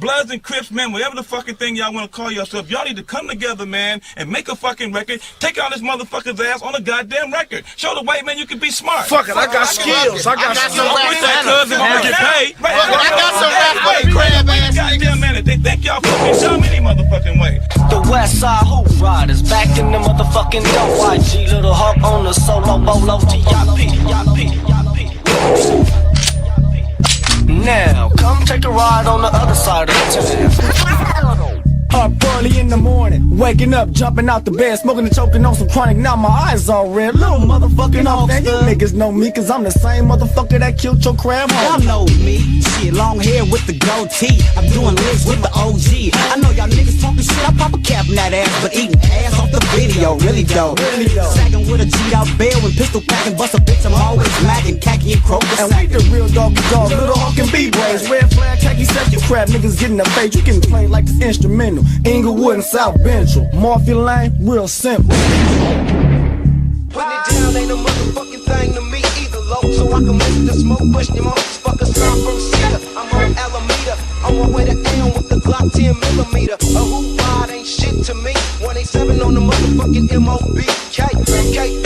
Bloods and Crips, man, whatever the fucking thing y'all want to call yourself, y'all need to come together, man, and make a fucking record. Take out this motherfucker's ass on a goddamn record. Show the white man you can be smart. Fuck it, I got skills. I got skills. Get paid. I got some rap crab ass goddamn man, they think y'all fucking dumb any motherfucking way. The West Side Hoop Riders back in the motherfucking dough. YG Little Hawk on the solo bolo TIP. Now, come take a ride on the other side of the town. Up early in the morning, waking up, jumping out the bed, smoking and choking on some chronic. Now my eyes all red. Little motherfucking off, man. You niggas know me, cause I'm the same motherfucker that killed your crab. Y'all know me, shit, long hair with the goatee. I'm doing licks with the OG. I know y'all niggas talking shit, I pop a cap in that ass, but eating ass off the video, really dope. Sagging with a G'd out bell and pistol packing, bust a bitch, I'm always macking, khaki and croaker. And we the real dog, Little Hawk and B-Brains. Red flag, khaki, set your crap, niggas get in the face. You can play like this instrumental. Inglewood and South Central. Morphe Lane, real simple. Putting it down ain't a motherfucking thing to me either, low. So I can make the smoke push them on. Fuck a sign from Cedar. I'm on Alameda. On my way to Elm with the Glock 10mm. A hoop ride ain't shit to me. 187 on the motherfucking MOB. KBJ,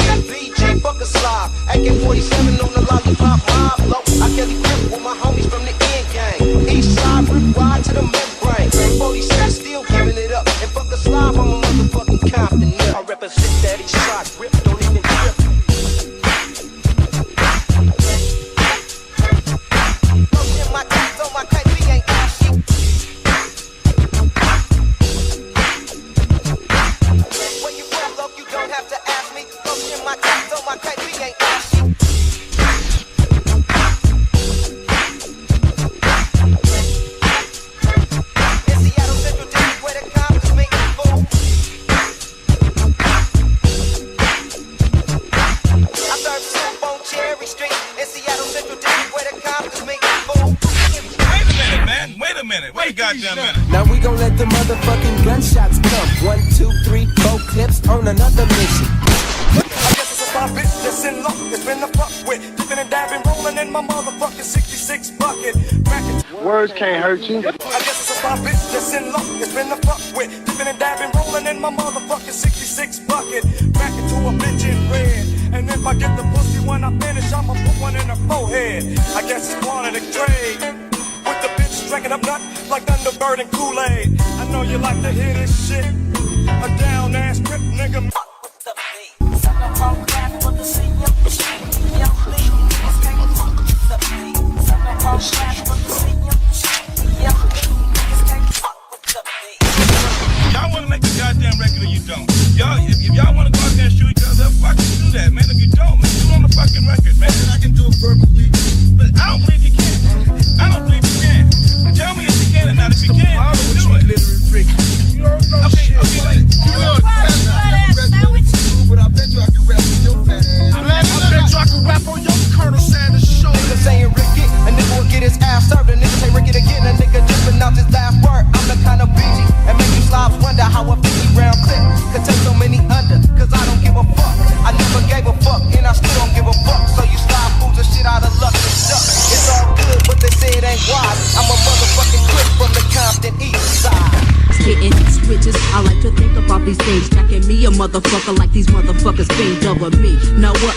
fuck a slob. AK-47 on the lollipop mob. Low. I get the grip with my homies from the end gang. East side, rip ride to the membrane. 46 still giving it up. And fuck a slob, I'm a motherfucking Compton. I represent that east side, rip, don't even trip. Lotion my teeth on my KP ain't ashy. Where you from, look, you don't have to ask me. Lotion my teeth on my KP ain't ashy. In Seattle Central District where the cops make me fool. I serve soup on Cherry Street. In Seattle Central District where the cops make me fool. Wait a minute, man. Wait a minute. Wait a goddamn minute. Now we gon' let the motherfucking gunshots come. 1, 2, 3, 4 clips on another mission. I guess it's a fine bitch that's in luck. It's been a fuck with. Dipping and dabbing, rolling in my motherfucking 66 bucket. Words can't hurt you. I guess it's a fine bitch that's in luck. It's been a fuck with. Dipping and dabbing, rolling in my motherfucking 66 bucket. Back into a bitch in red. And if I get the pussy when I finish, I'ma put one in her forehead. I guess it's part of the trade. With the bitch drinking up nut like Thunderbird and Kool-Aid. I know you like to hear this shit. A down ass grip nigga. Y'all want to make a goddamn record or you don't? Y'all, if y'all want to go out there and shoot each other, fucking do that, man. If you don't, man, do it on the fucking record, man. I can do it verbally, but I don't believe you can. I don't believe you can. Tell me if you can or not. If you can, do it. You don't know shit. Okay, But I bet you I can rap on your fat ass. I bet you I can rap on your Colonel Sanders show. Nigga saying Ricky, a nigga will get his ass served. A nigga say Ricky again, a nigga just pronounced his last word. I'm the kind of BG and make you slobs wonder how a 50 round clip could take so many under. Cause I don't give a fuck. I never gave a fuck, and I still don't give a fuck. So you slob fools are shit out of luck and stuff. It's all good, but they say it ain't wise. I'm a motherfucking clip from the Compton East Side. Hitting switches, I like to think about these things. Jacking me a motherfucker like these motherfuckers fiend over me. Know what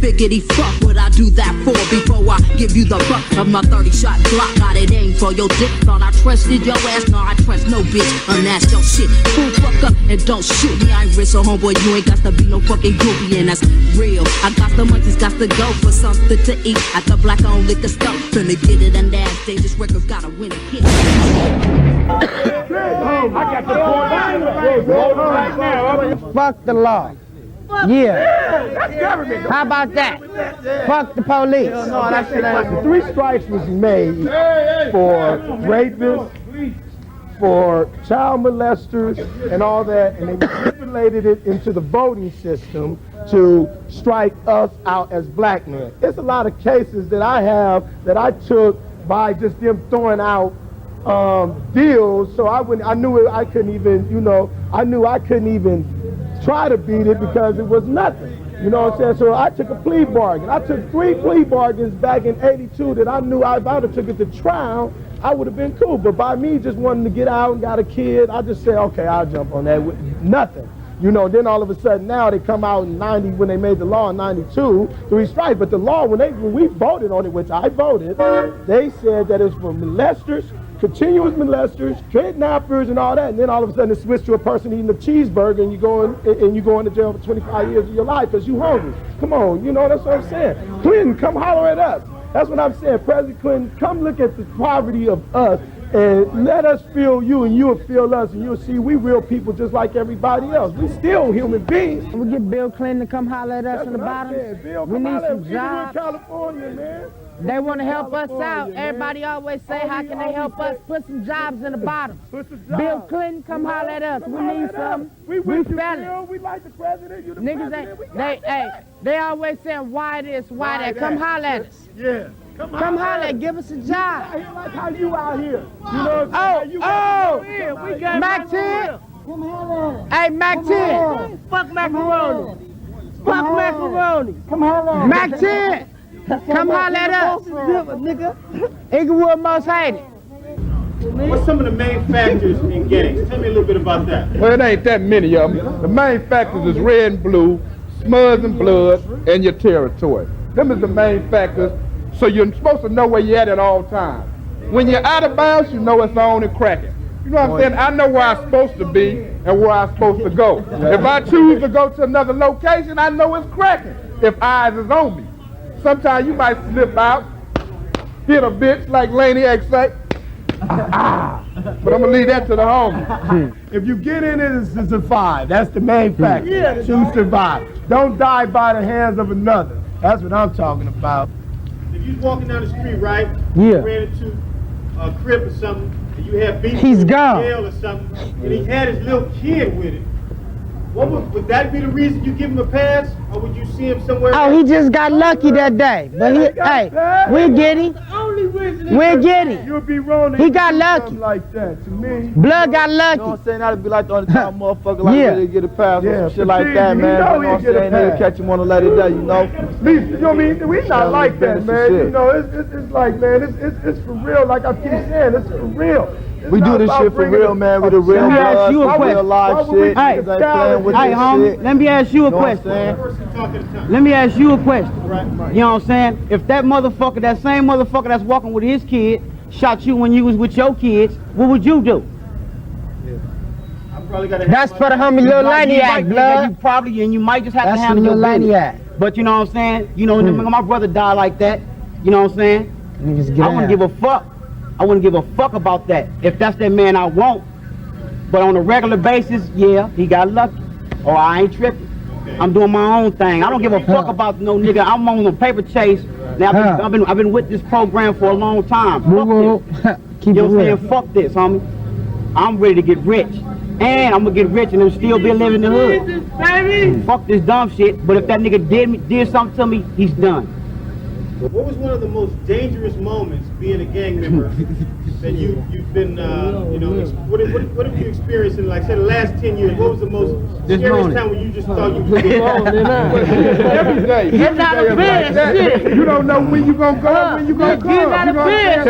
biggity fuck would I do that for? Before I give you the buck of my 30-shot Glock. Got it aimed for your dick. Thought I trusted your ass, no I trust no bitch. Unask your shit, fool fuck up and don't shoot me. I ain't rich so homeboy, you ain't got to be no fucking groupie. And that's real, I got the monkeys, got to go for something to eat. At the black on liquor store, finna get it and that dangerous record gotta win a hit. I got the point right now. Fuck the law. Yeah. That's government. How about that? Fuck the police. No, that's it. 3 strikes was made for rapists, for child molesters, and all that, and they manipulated it into the voting system to strike us out as black men. It's a lot of cases that I have that I took by just them throwing out deals, so I knew I couldn't even try to beat it because it was nothing. You know what I'm saying? So I took a plea bargain. I took 3 plea bargains back in '82 that I knew if I'd have took it to trial, I would have been cool. But by me just wanting to get out and got a kid, I just said, okay, I'll jump on that with nothing. You know, then all of a sudden now they come out in 90 when they made the law in 92, 3 strikes. But the law, when we voted on it, which I voted, they said that it's for molesters, continuous molesters, kidnappers, and all that. And then all of a sudden it switched to a person eating a cheeseburger and you go into jail for 25 years of your life because you hungry. Come on, you know, that's what I'm saying. Clinton, come holler at us. That's what I'm saying. President Clinton, come look at the poverty of us and let us feel you and you'll feel us and you'll see we real people just like everybody else. We still human beings. We get Bill Clinton to come holler at us in the bottom. We need some jobs. In California, man. They want to help us out. Everybody always say, how can they help us? Put some jobs in the bottom. Bill Clinton, come holler at us. We need some. We fellas. We like the president. You the niggas president. They always saying, why this, why that? Come holler at us. Yeah. Come holler, give us a job. Like how you out here. You know what I'm saying? We got Mac 10. Hey, Mac 10. Fuck macaroni. Fuck macaroni. Come holler. Mac 10. Come holler at us. Nigga. Inglewood most hated. What's some of the main factors in gangs? Tell me a little bit about that. Well, it ain't that many of them. The main factors is red and blue, smuds and blood, and your territory. Them is the main factors. So you're supposed to know where you're at all times. When you're out of bounds, you know it's on and cracking. You know what I'm saying? I know where I'm supposed to be and where I'm supposed to go. If I choose to go to another location, I know it's cracking if eyes is on me. Sometimes you might slip out, hit a bitch like Laney X say, but I'm gonna leave that to the homies. If you get in it, it's to survive. That's the main factor. To survive. Don't die by the hands of another. That's what I'm talking about. If you was walking down the street, right? Yeah. You ran into a crib or something, and you had beef He's with gone. jail or something, and he had his little kid with it. What would that be the reason you give him a pass, or would you see him somewhere Oh, else? he just got lucky that day. But we'll get him. We'll get him. You'll be wrong. He got lucky. Like that to me. Blood got lucky. You know what I'm saying? That'd be like the only time motherfucker like Yeah. really get a pass or some shit like see, that, you man. know You know what I'm he'll get a saying? They'll pass. catch him on a later day, you know? You know what I mean? We not like that, man. You know, it's like, man, it's for real. Like I keep saying, it's for real. We do this shit for real, man. With the real blood, real live shit. Hey, Niggas ain't playing with Hey, this homie, shit. let me ask you a You know what I'm question. saying? Let me ask you a question. You know what I'm saying? If that motherfucker, that same motherfucker that's walking with his kid, shot you when you was with your kids, what would you do? That's for the homie Lil Laniac, blood. You probably, and you might just have That's to handle the your Lil business. Laniac. But you know what I'm saying? You know, my brother died like that. You know what I'm saying? I wouldn't give a fuck. I wouldn't give a fuck about that. If that's that man I want. But on a regular basis, yeah, he got lucky. Or I ain't tripping. I'm doing my own thing. I don't give a fuck about no nigga. I'm on a paper chase. Now I've been with this program for a long time. Fuck this. You know what I'm saying? Fuck this, homie. I'm ready to get rich. And I'm gonna get rich and still be living in the hood. Fuck this dumb shit. But if that nigga did something to me, he's done. What was one of the most dangerous moments being a gang member that you've been, you know, what have you experienced in, like, say, the last 10 years? What was the most scariest time when you just thought you was Every day. Getting out of bed, shit. You don't know when you gonna go, when you gonna come. Getting out of bed,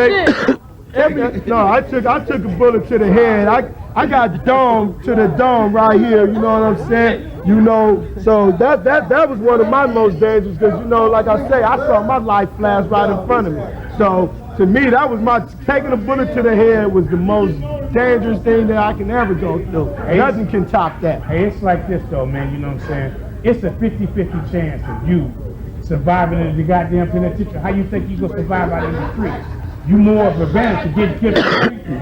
shit. I took a bullet to the head. I got dome to the dome right here. You know what I'm saying? You know, so that was one of my most dangerous because, you know, like I say, I saw my life flash right in front of me. So to me, that was taking a bullet to the head was the most dangerous thing that I can ever go through. Nothing can top that. Hey, it's like this though, man. You know what I'm saying? It's a 50-50 chance of you surviving in the goddamn penitentiary. How you think you gonna survive out in the streets? You more of a advantage to get killed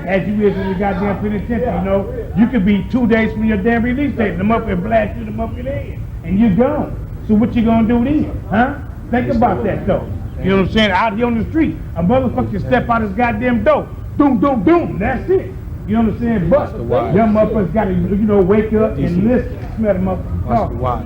as you is in the goddamn penitentiary, you know. You could be 2 days from your damn release date, them up and blast you them up in the head, and you're gone. So what you gonna do then, huh? Think about that though. You know what I'm saying? Out here on the street, a motherfucker step out his goddamn door, boom, boom, boom, that's it. You know what I'm saying? But them motherfuckers gotta, you know, wake up and listen, smell them up and talk.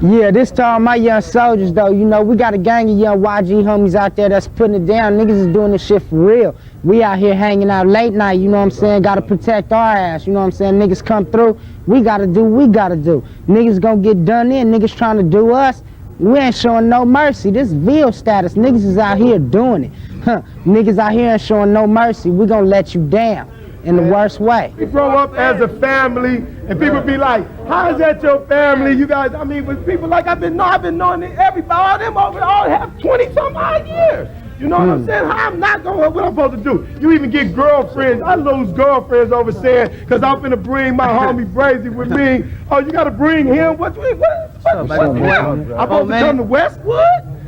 Yeah, this to all my young soldiers though, you know, we got a gang of young YG homies out there that's putting it down. Niggas is doing this shit for real. We out here hanging out late night, you know what I'm saying? Gotta protect our ass, you know what I'm saying? Niggas come through, we gotta do what we gotta do. Niggas gonna get done in, niggas trying to do us, We ain't showing no mercy. This Ville status. Niggas is out here doing it. Huh. Niggas out here ain't showing no mercy. We gonna let you down in the worst way. We grow up as a family, and people be like, how is that your family? You guys, I mean, with people like I've been knowing everybody, all them over, all have 20-some odd years. You know what I'm saying? How I'm not going, what I'm supposed to do? You even get girlfriends. I lose girlfriends over saying, because I'm finna bring my homie Brazy with me. Oh, you gotta bring him? What's him? I'm supposed to come to Westwood?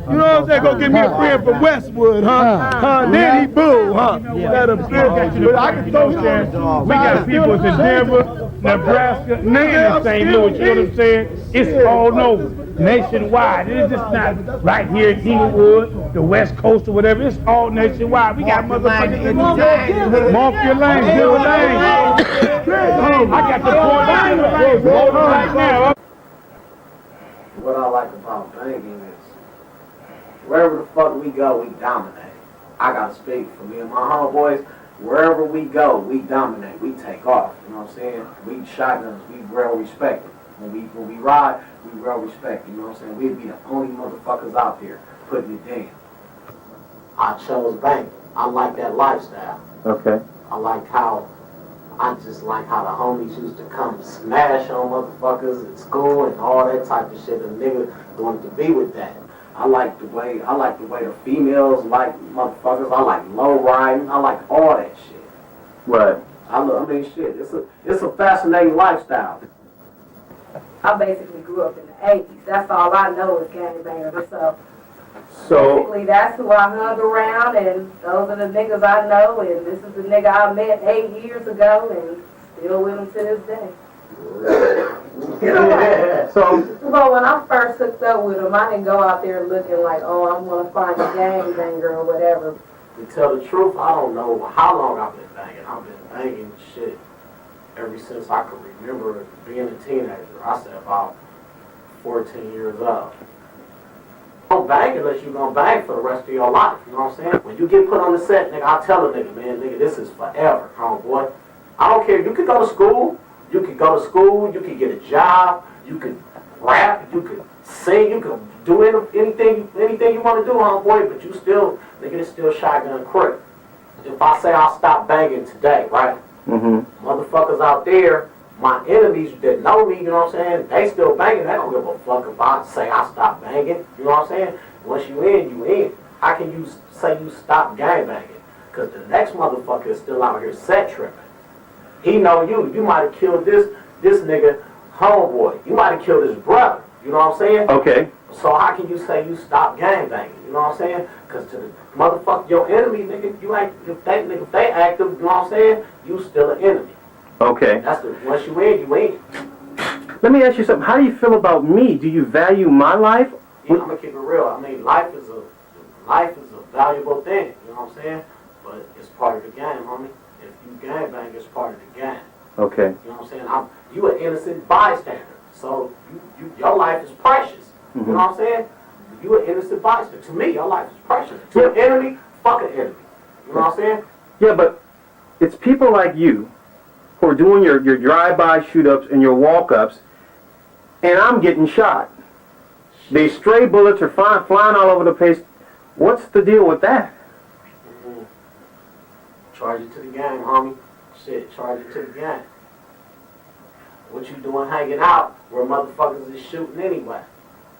You know what I'm saying? Go get me a friend from Westwood, huh? Then he boo, huh? Let him but I can throw him. We got people in Denver, Nebraska, and St. Louis, you know what I'm saying? It's all over, nationwide. It's just not right here in Inglewood, the West Coast or whatever. It's all nationwide. We got motherfuckers in Montpelier Lane, Hill Lane. I got the point right now. What I like about banking is wherever the fuck we go, we dominate. I gotta speak for me and my homeboys. Wherever we go, we dominate. We take off. You know what I'm saying? We shotguns. We well respected. When we ride, we well respected. You know what I'm saying? We'd be the only motherfuckers out there putting it down. I chose banking. I like that lifestyle. Okay. I like how the homies used to come smash on motherfuckers at school and all that type of shit. A nigga wanted to be with that. I like the way the females like motherfuckers. I like low riding. I like all that shit. Right. Shit. It's a fascinating lifestyle. I basically grew up in the 80s. That's all I know is gangbangers. So basically, that's who I hung around, and those are the niggas I know, and this is the nigga I met 8 years ago, and still with him to this day. So when I first hooked up with him, I didn't go out there looking like, oh, I'm gonna find a gangbanger or whatever. To tell the truth, I don't know how long I've been banging. I've been banging shit ever since I could remember being a teenager. I said about 14 years old. Don't bang unless you're gonna bang for the rest of your life, you know what I'm saying? When you get put on the set, nigga, I tell a nigga, man, nigga, this is forever, homeboy. I don't care, you could go to school, you could get a job, you could rap, you could sing, you could do anything you want to do, homeboy, but you still, nigga, it's still shotgun crip. If I say I'll stop banging today, right? Motherfuckers out there, my enemies that know me, you know what I'm saying, they still banging. They don't give a fuck if I say I stop banging, you know what I'm saying? Once you in, you in. How can you say you stop gang banging? Because the next motherfucker is still out here set tripping. He know you. You might have killed this nigga homeboy. You might have killed his brother, you know what I'm saying? Okay. So how can you say you stop gang banging, you know what I'm saying? Because to the motherfucker, your enemy, nigga, you ain't, if they active, you know what I'm saying? You still an enemy. Okay. That's once you in, you in. Let me ask you something. How do you feel about me? Do you value my life? Yeah, I'm gonna keep it real. I mean, life is a valuable thing. You know what I'm saying? But it's part of the game, homie. If you gang bang, it's part of the game. Okay. You know what I'm saying? You an innocent bystander, so your life is precious. You know what I'm saying? You an innocent bystander. To me, your life is precious. To an enemy, fuck an enemy. You know what I'm saying? Yeah, but it's people like you who are doing your drive-by shoot-ups and your walk-ups, and I'm getting shot. These stray bullets are flying all over the place. What's the deal with that? Charge it to the game, homie. Shit, charge it to the game. What you doing hanging out where motherfuckers is shooting anyway?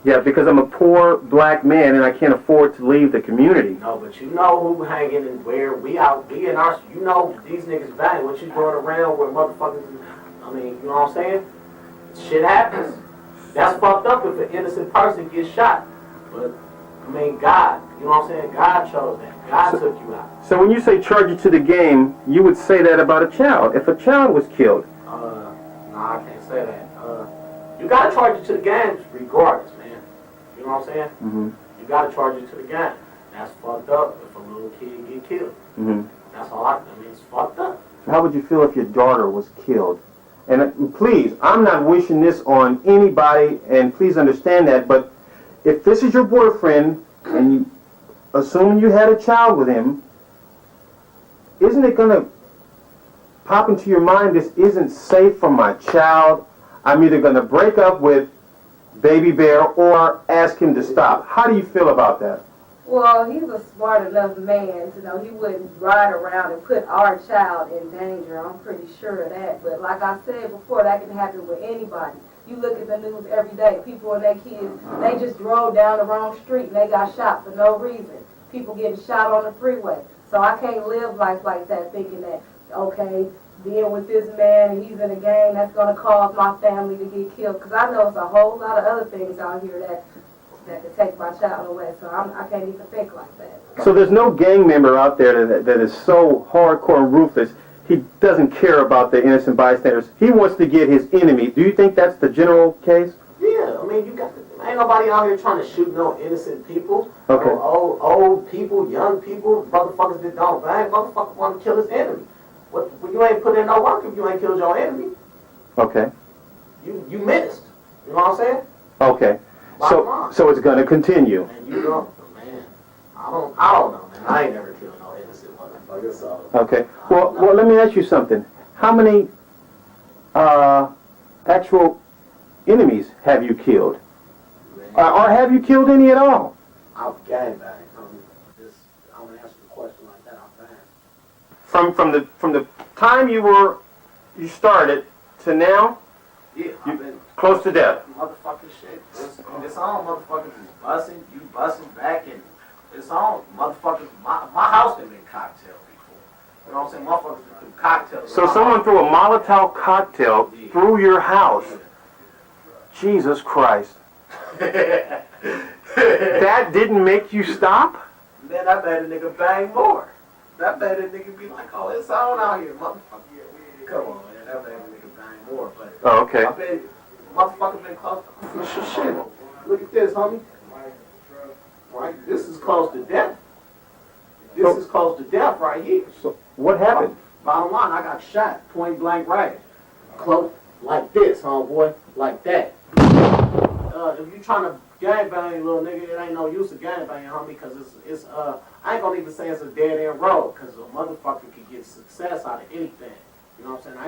Yeah, because I'm a poor black man and I can't afford to leave the community. No, but you know who hanging and where we out, we in our, you know these niggas bang. What you doing around where motherfuckers, I mean, you know what I'm saying? Shit happens. That's fucked up if an innocent person gets shot. But, I mean, God, you know what I'm saying? God chose that. God took you out. So when you say charge it to the game, you would say that about a child. If a child was killed. Nah, I can't say that. You gotta charge it to the game regardless, man. You know what I'm saying? You gotta charge it to the game. That's fucked up if a little kid get killed. That's all I mean, it's fucked up. How would you feel if your daughter was killed? And please, I'm not wishing this on anybody, and please understand that, but if this is your boyfriend, and you, assuming you had a child with him, isn't it gonna pop into your mind, this isn't safe for my child? I'm either gonna break up with Baby Bear or ask him to stop. How do you feel about that? Well, he's a smart enough man to know he wouldn't ride around and put our child in danger. I'm pretty sure of that. But like I said before, that can happen with anybody. You look at the news every day. People and their kids, they just drove down the wrong street and they got shot for no reason. People getting shot on the freeway. So I can't live life like that thinking that, okay, being with this man and he's in a gang, that's going to cause my family to get killed. Because I know it's a whole lot of other things out here that could take my child away. So I can't even think like that. So there's no gang member out there that is so hardcore and ruthless, he doesn't care about the innocent bystanders. He wants to get his enemy. Do you think that's the general case? Yeah, I mean, ain't nobody out here trying to shoot no innocent people. Okay. Old people, young people, motherfuckers that don't bang, motherfuckers want to kill his enemy. Well, you ain't put in no work if you ain't killed your enemy. Okay. You missed. You know what I'm saying? Okay. So it's going to continue. And you don't, man. I don't know, man. I ain't never killed no innocent motherfucker, so. Okay. Well, let me ask you something. How many actual enemies have you killed? Or have you killed any at all? I've gangbanged. I'm gonna answer the question like that. I've banged. From the time you started to now? Yeah, I've been close to death. Motherfucking shit. It's all motherfuckers is busting, you busting back, and it's all motherfuckers. My house done been cocktail before. You know what I'm saying? Motherfuckers do cocktails. So someone threw a Molotov cocktail through your house. Yeah. Jesus Christ. That didn't make you stop? Man, I bet a nigga bang more. That bet a nigga be like, oh, it's on out here, motherfucker. Yeah, come on, man. That bet a nigga bang more. But oh, okay. I bet motherfucker been close. Shit. Look at this, homie. Right? This is close to death. This is close to death right here. So what happened? Bottom line, I got shot point blank range. Close like this, homeboy. Like that. If you trying to gangbang, little nigga, it ain't no use of gangbanging, homie, because it's I ain't gonna even say it's a dead end road, because a motherfucker can get success out of anything. You know what I'm saying? I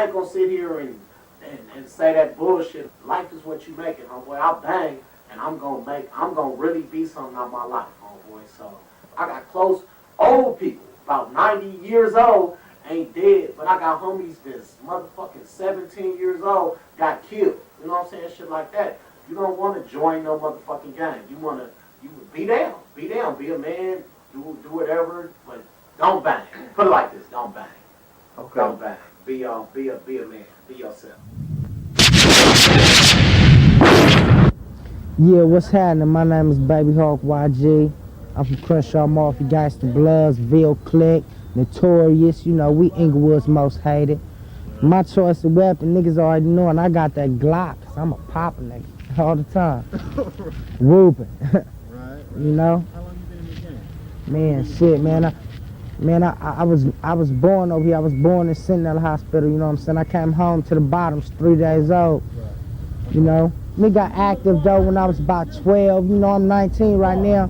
ain't gonna sit here and say that bullshit. Life is what you make it, homeboy. I'll bang, and I'm gonna really be something out of my life, homeboy. So I got close old people, about 90 years old, ain't dead, but I got homies that's motherfucking 17 years old, got killed. You know what I'm saying? Shit like that. You don't want to join no motherfucking gang. You be down, be a man, do whatever, but don't bang. Put it like this, don't bang. Okay. Don't bang. Be a man. Be yourself. Yeah, what's happening? My name is Baby Hawk YG. I'm from Crenshaw Mafia, Gangsta Bloods, Ville Click, Notorious. You know, we Inglewood's most hated. My choice of weapon, niggas already know, and I got that Glock, cause I'm a popper nigga all the time. Whooping. Right. You know? How long you been in the game? Man, shit, man. I was born over here. I was born in Sentinel Hospital, you know what I'm saying? I came home to the bottoms 3 days old. Right. You know? Nigga got active though when I was about 12. You know, I'm 19 right now.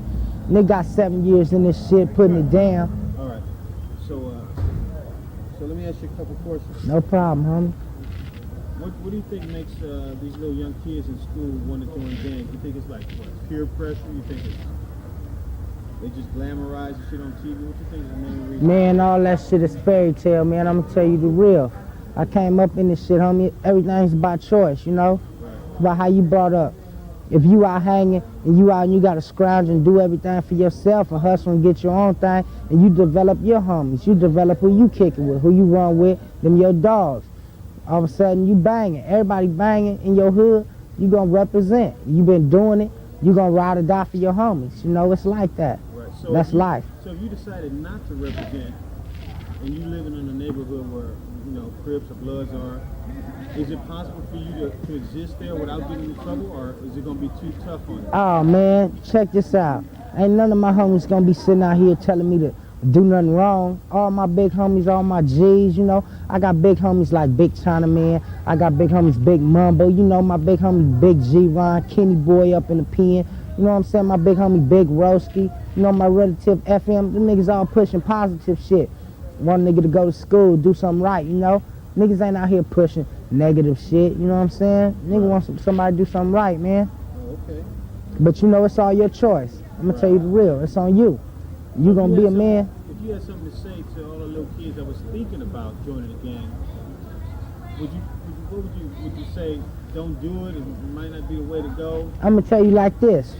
Nigga got 7 years in this shit, putting it down. All right. So let me ask you a couple questions. No problem, homie. What do you think makes these little young kids in school want to join gangs? You think it's like what, peer pressure? You think they just glamorize the shit on TV? What you think is the main reason? Man, all that shit is fairy tale, man. I'm gonna tell you the real. I came up in this shit, homie. Everything's about choice, you know? Right. It's about how you brought up. If you out hanging and you out and you gotta scrounge and do everything for yourself and hustle and get your own thing, and you develop your homies, you develop who you kicking with, who you run with, them your dogs. All of a sudden you banging. Everybody banging in your hood, you gonna represent. You been doing it, you gonna ride or die for your homies. You know, it's like that. Right. So that's life. So if you decided not to represent and you living in a neighborhood where, you know, Crips or Bloods are, is it possible for you to exist there without getting in trouble, or is it going to be too tough on you? Oh, man, check this out. Ain't none of my homies going to be sitting out here telling me to do nothing wrong. All my big homies, all my G's, you know. I got big homies like Big Chinaman. I got big homies, Big Mumbo. You know, my big homie, Big G-Ron, Kenny Boy up in the pen. You know what I'm saying? My big homie, Big Roski. You know, my relative FM. Them niggas all pushing positive shit. Want a nigga to go to school, do something right, you know? Niggas ain't out here pushing negative shit, you know what I'm saying? Nigga wants somebody to do something right, man. Oh, okay. But you know, it's all your choice. I'm gonna tell you the real, it's on you. You gonna be a man. If you had something to say to all the little kids that was thinking about joining the gang, would you say don't do it, it might not be the way to go? I'm gonna tell you like this.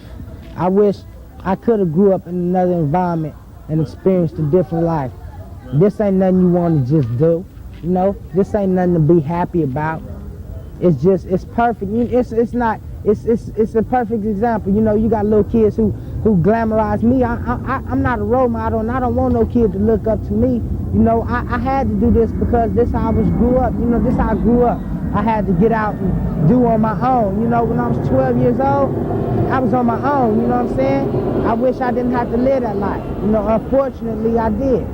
I wish I could have grew up in another environment and experienced a different life. Right. This ain't nothing you want to just do, you know? This ain't nothing to be happy about. It's just, it's perfect. It's a perfect example. You know, you got little kids who glamorize me. I'm not a role model, and I don't want no kid to look up to me. You know, I had to do this because this how I grew up. You know, this how I grew up. I had to get out and do on my own. You know, when I was 12 years old, I was on my own, you know what I'm saying? I wish I didn't have to live that life. You know, unfortunately, I did.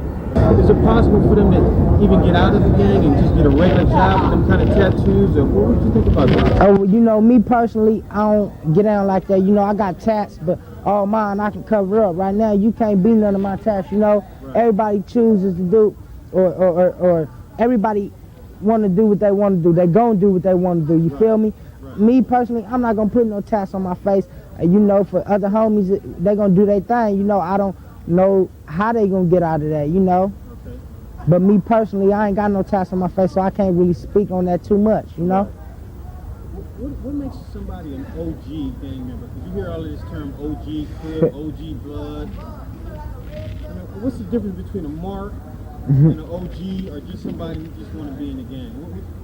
Is it possible for them to even get out of the gang and just get a regular job with them kind of tattoos? Or what would you think about that? Oh, you know, me personally, I don't get down like that. You know, I got tats, but all mine I can cover up. Right now, you can't be none of my tats, you know? Right. Everybody chooses to do, or everybody want to do what they want to do. They gonna do what they want to do, you feel me? Right. Me personally, I'm not gonna put no tats on my face. You know, for other homies, they gonna do their thing. You know, I don't know how they gonna get out of that, you know? Okay. But me personally, I ain't got no tats on my face, so I can't really speak on that too much, you know? What makes somebody an OG gang member? Because you hear all of this term OG, Crib, OG, Blood. I mean, what's the difference between a mark and an OG, or just somebody who just want to be in the gang?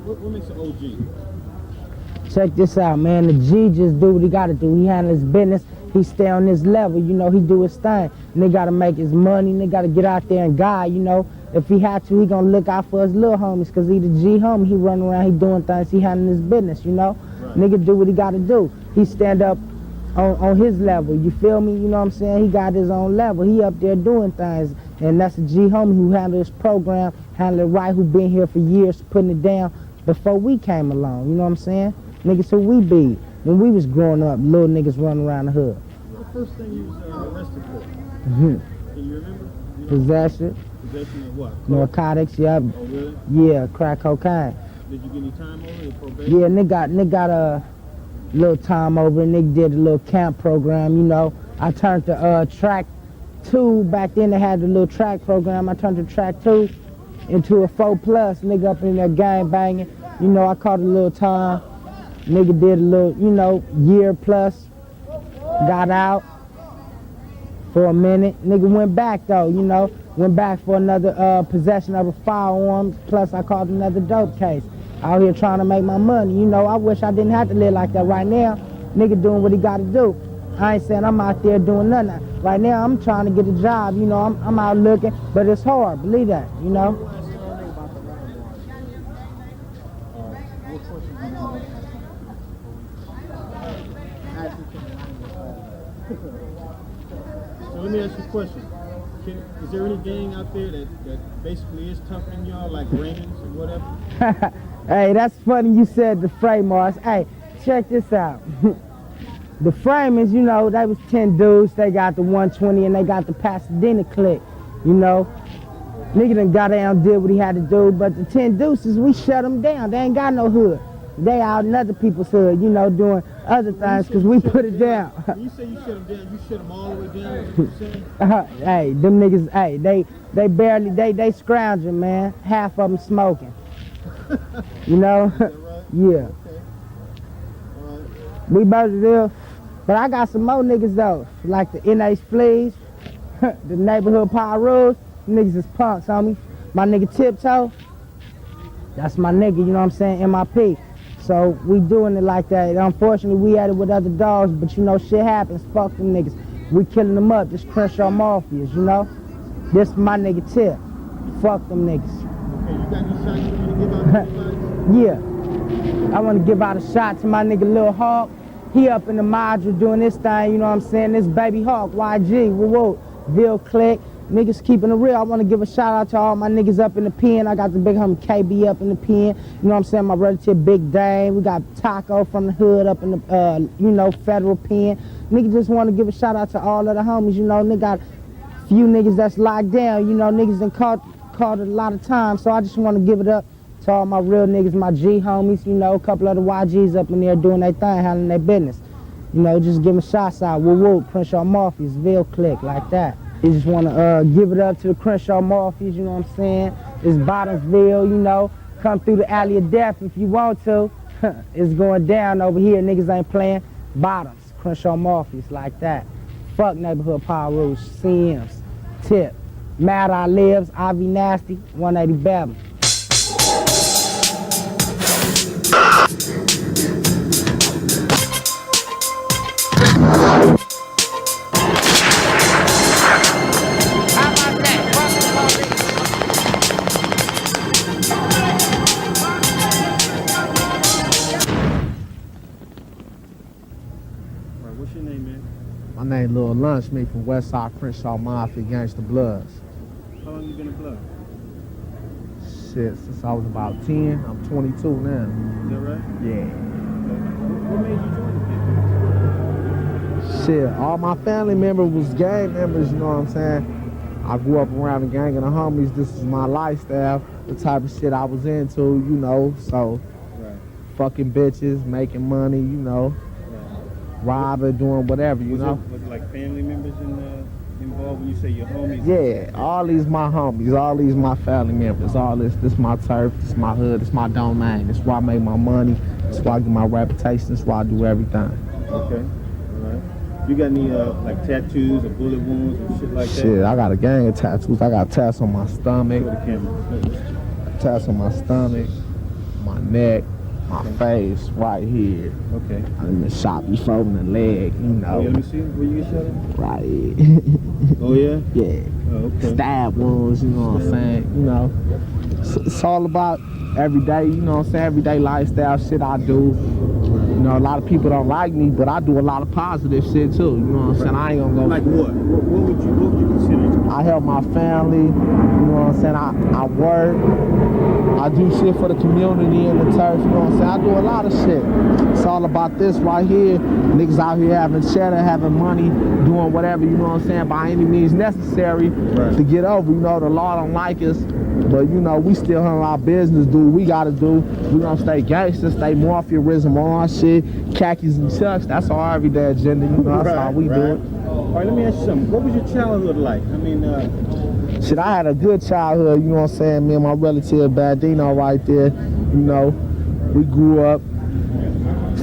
What makes an OG? Check this out, man. The G just do what he got to do. He handle his business. He stay on this level, you know. He do his thing. And they got to make his money. And they got to get out there and guide, you know. If he had to, he gonna look out for his little homies, because he the G homie. He run around, he doing things. He handling his business, you know. Right. Nigga do what he got to do. He stand up on his level, you feel me? You know what I'm saying? He got his own level. He up there doing things. And that's a G homie who handle his program, handle it right, who been here for years, putting it down before we came along, you know what I'm saying? Niggas who we be. When we was growing up, little niggas running around the hood. What the first thing you was arrested for? Can you remember? Possession. Possession of what? Narcotics, yep. Oh, really? Yeah, crack cocaine. Did you get any time over it, probation? Yeah, nigga got a little time over, and nigga did a little camp program, you know. I turned to track 2, back then they had the little track program. I turned to track 2 into a 4+, nigga up in there gang banging. You know, I caught a little time. Nigga did a little, you know, year plus, got out for a minute. Nigga went back though, you know, went back for another possession of a firearm, plus I caught another dope case. Out here trying to make my money, you know. I wish I didn't have to live like that. Right now, nigga doing what he got to do. I ain't saying I'm out there doing nothing. Right now, I'm trying to get a job, you know, I'm out looking, but it's hard, believe that, you know. So let me ask you a question. Is there any gang out there that basically is tougher than y'all, like Raymond's or whatever? Hey, that's funny you said the Framars. Hey, check this out. The Framers, you know, they was 10 dudes. They got the 120 and they got the Pasadena clique, you know. Nigga done got down, did what he had to do, but the 10 deuces, we shut them down. They ain't got no hood. They out in other people's hood, you know, doing other things because we put it down. When you say you shut them down, you shut them all the way down, is what you're saying? Hey, them niggas, hey, they barely, they scrounging, man. Half of them smoking. You know? Is that right? Yeah. Okay. All right. We both do. But I got some more niggas though, like the NH Fleas, the neighborhood Power Rules. Niggas is punks, homie. My nigga Tiptoe, that's my nigga, you know what I'm saying, MIP. So we doing it like that. Unfortunately, we had it with other dogs, but you know, shit happens. Fuck them niggas. We killing them up, just Crenshaw Mafias, you know? This my nigga Tip. Fuck them niggas. Okay, you got any shots you want to give out to Yeah. I want to give out a shot to my nigga Lil Hawk. He up in the module doing this thing, you know what I'm saying? This Baby Hawk, YG, woo-woo, Bill Click. Niggas keeping it real. I want to give a shout out to all my niggas up in the pen. I got the big homie KB up in the pen. You know what I'm saying? My relative Big Dame. We got Taco from the hood up in the, you know, federal pen. Niggas just want to give a shout out to all of the homies. You know, nigga got a few niggas that's locked down. You know, niggas done caught it a lot of times. So I just want to give it up To all my real niggas, my G homies, you know, a couple of the YGs up in there doing their thing, handling their business. You know, just giving shots out, woo woo, Crenshaw Mafias, Ville Click, like that. You just wanna give it up to the Crenshaw Mafias, you know what I'm saying? It's Bottomsville, you know, come through the alley of death if you want to. It's going down over here, niggas ain't playing. Bottoms, Crenshaw Mafias, like that. Fuck Neighborhood Power Rouge, CMs, Tip, Mad Eye Lives, Ivy Nasty, 180 Babylon. What's your name, man? My name Lil Lunch, me from Westside Crenshaw Mafia, Gangsta Bloods. How long you been a blood? Shit, since I was about 10, I'm 22 now. Is that right? Yeah. What made you join the gang? Shit, all my family members was gang members, you know what I'm saying? I grew up around the gang and the homies. This is my lifestyle, the type of shit I was into, you know, so Right. fucking bitches, making money, you know, robbing, doing whatever, you know? Was it like family members involved when you say your homies? Yeah, all these my homies, all these my family members, all this my turf, this my hood, this my domain. This where I make my money, this where I get my reputation, this where I do everything. Okay, all right. You got any like tattoos or bullet wounds and shit like that? Shit, I got a gang of tattoos. I got tats on my stomach, Show the camera. tats on my stomach, my neck, my face, right here. Okay. I've been shot before in the leg, you know. Oh, yeah, let me see. Where you get shot at? Right here. Oh, yeah? Yeah. Oh, okay. Stab wounds, you know what I'm saying? You know, it's all about everyday, you know what I'm saying? Everyday lifestyle shit I do. You know, a lot of people don't like me, but I do a lot of positive shit too. You know what I'm saying? I ain't gonna go. Like what? What would you consider? I help my family. You know what I'm saying? I work. I do shit for the community and the turf. You know what I'm saying? I do a lot of shit. It's all about this right here. Niggas out here having cheddar, having money, doing whatever, you know what I'm saying, by any means necessary to get over. You know, the law don't like us, but you know, we still handle our business, do what we gotta do. We gonna stay gangster, stay mafiaism on our shit, khakis and chucks. That's our everyday agenda, you know, that's how we do it. All right, let me ask you something. What was your childhood like? I mean, shit, I had a good childhood, you know what I'm saying? Me and my relative Badino right there, you know, we grew up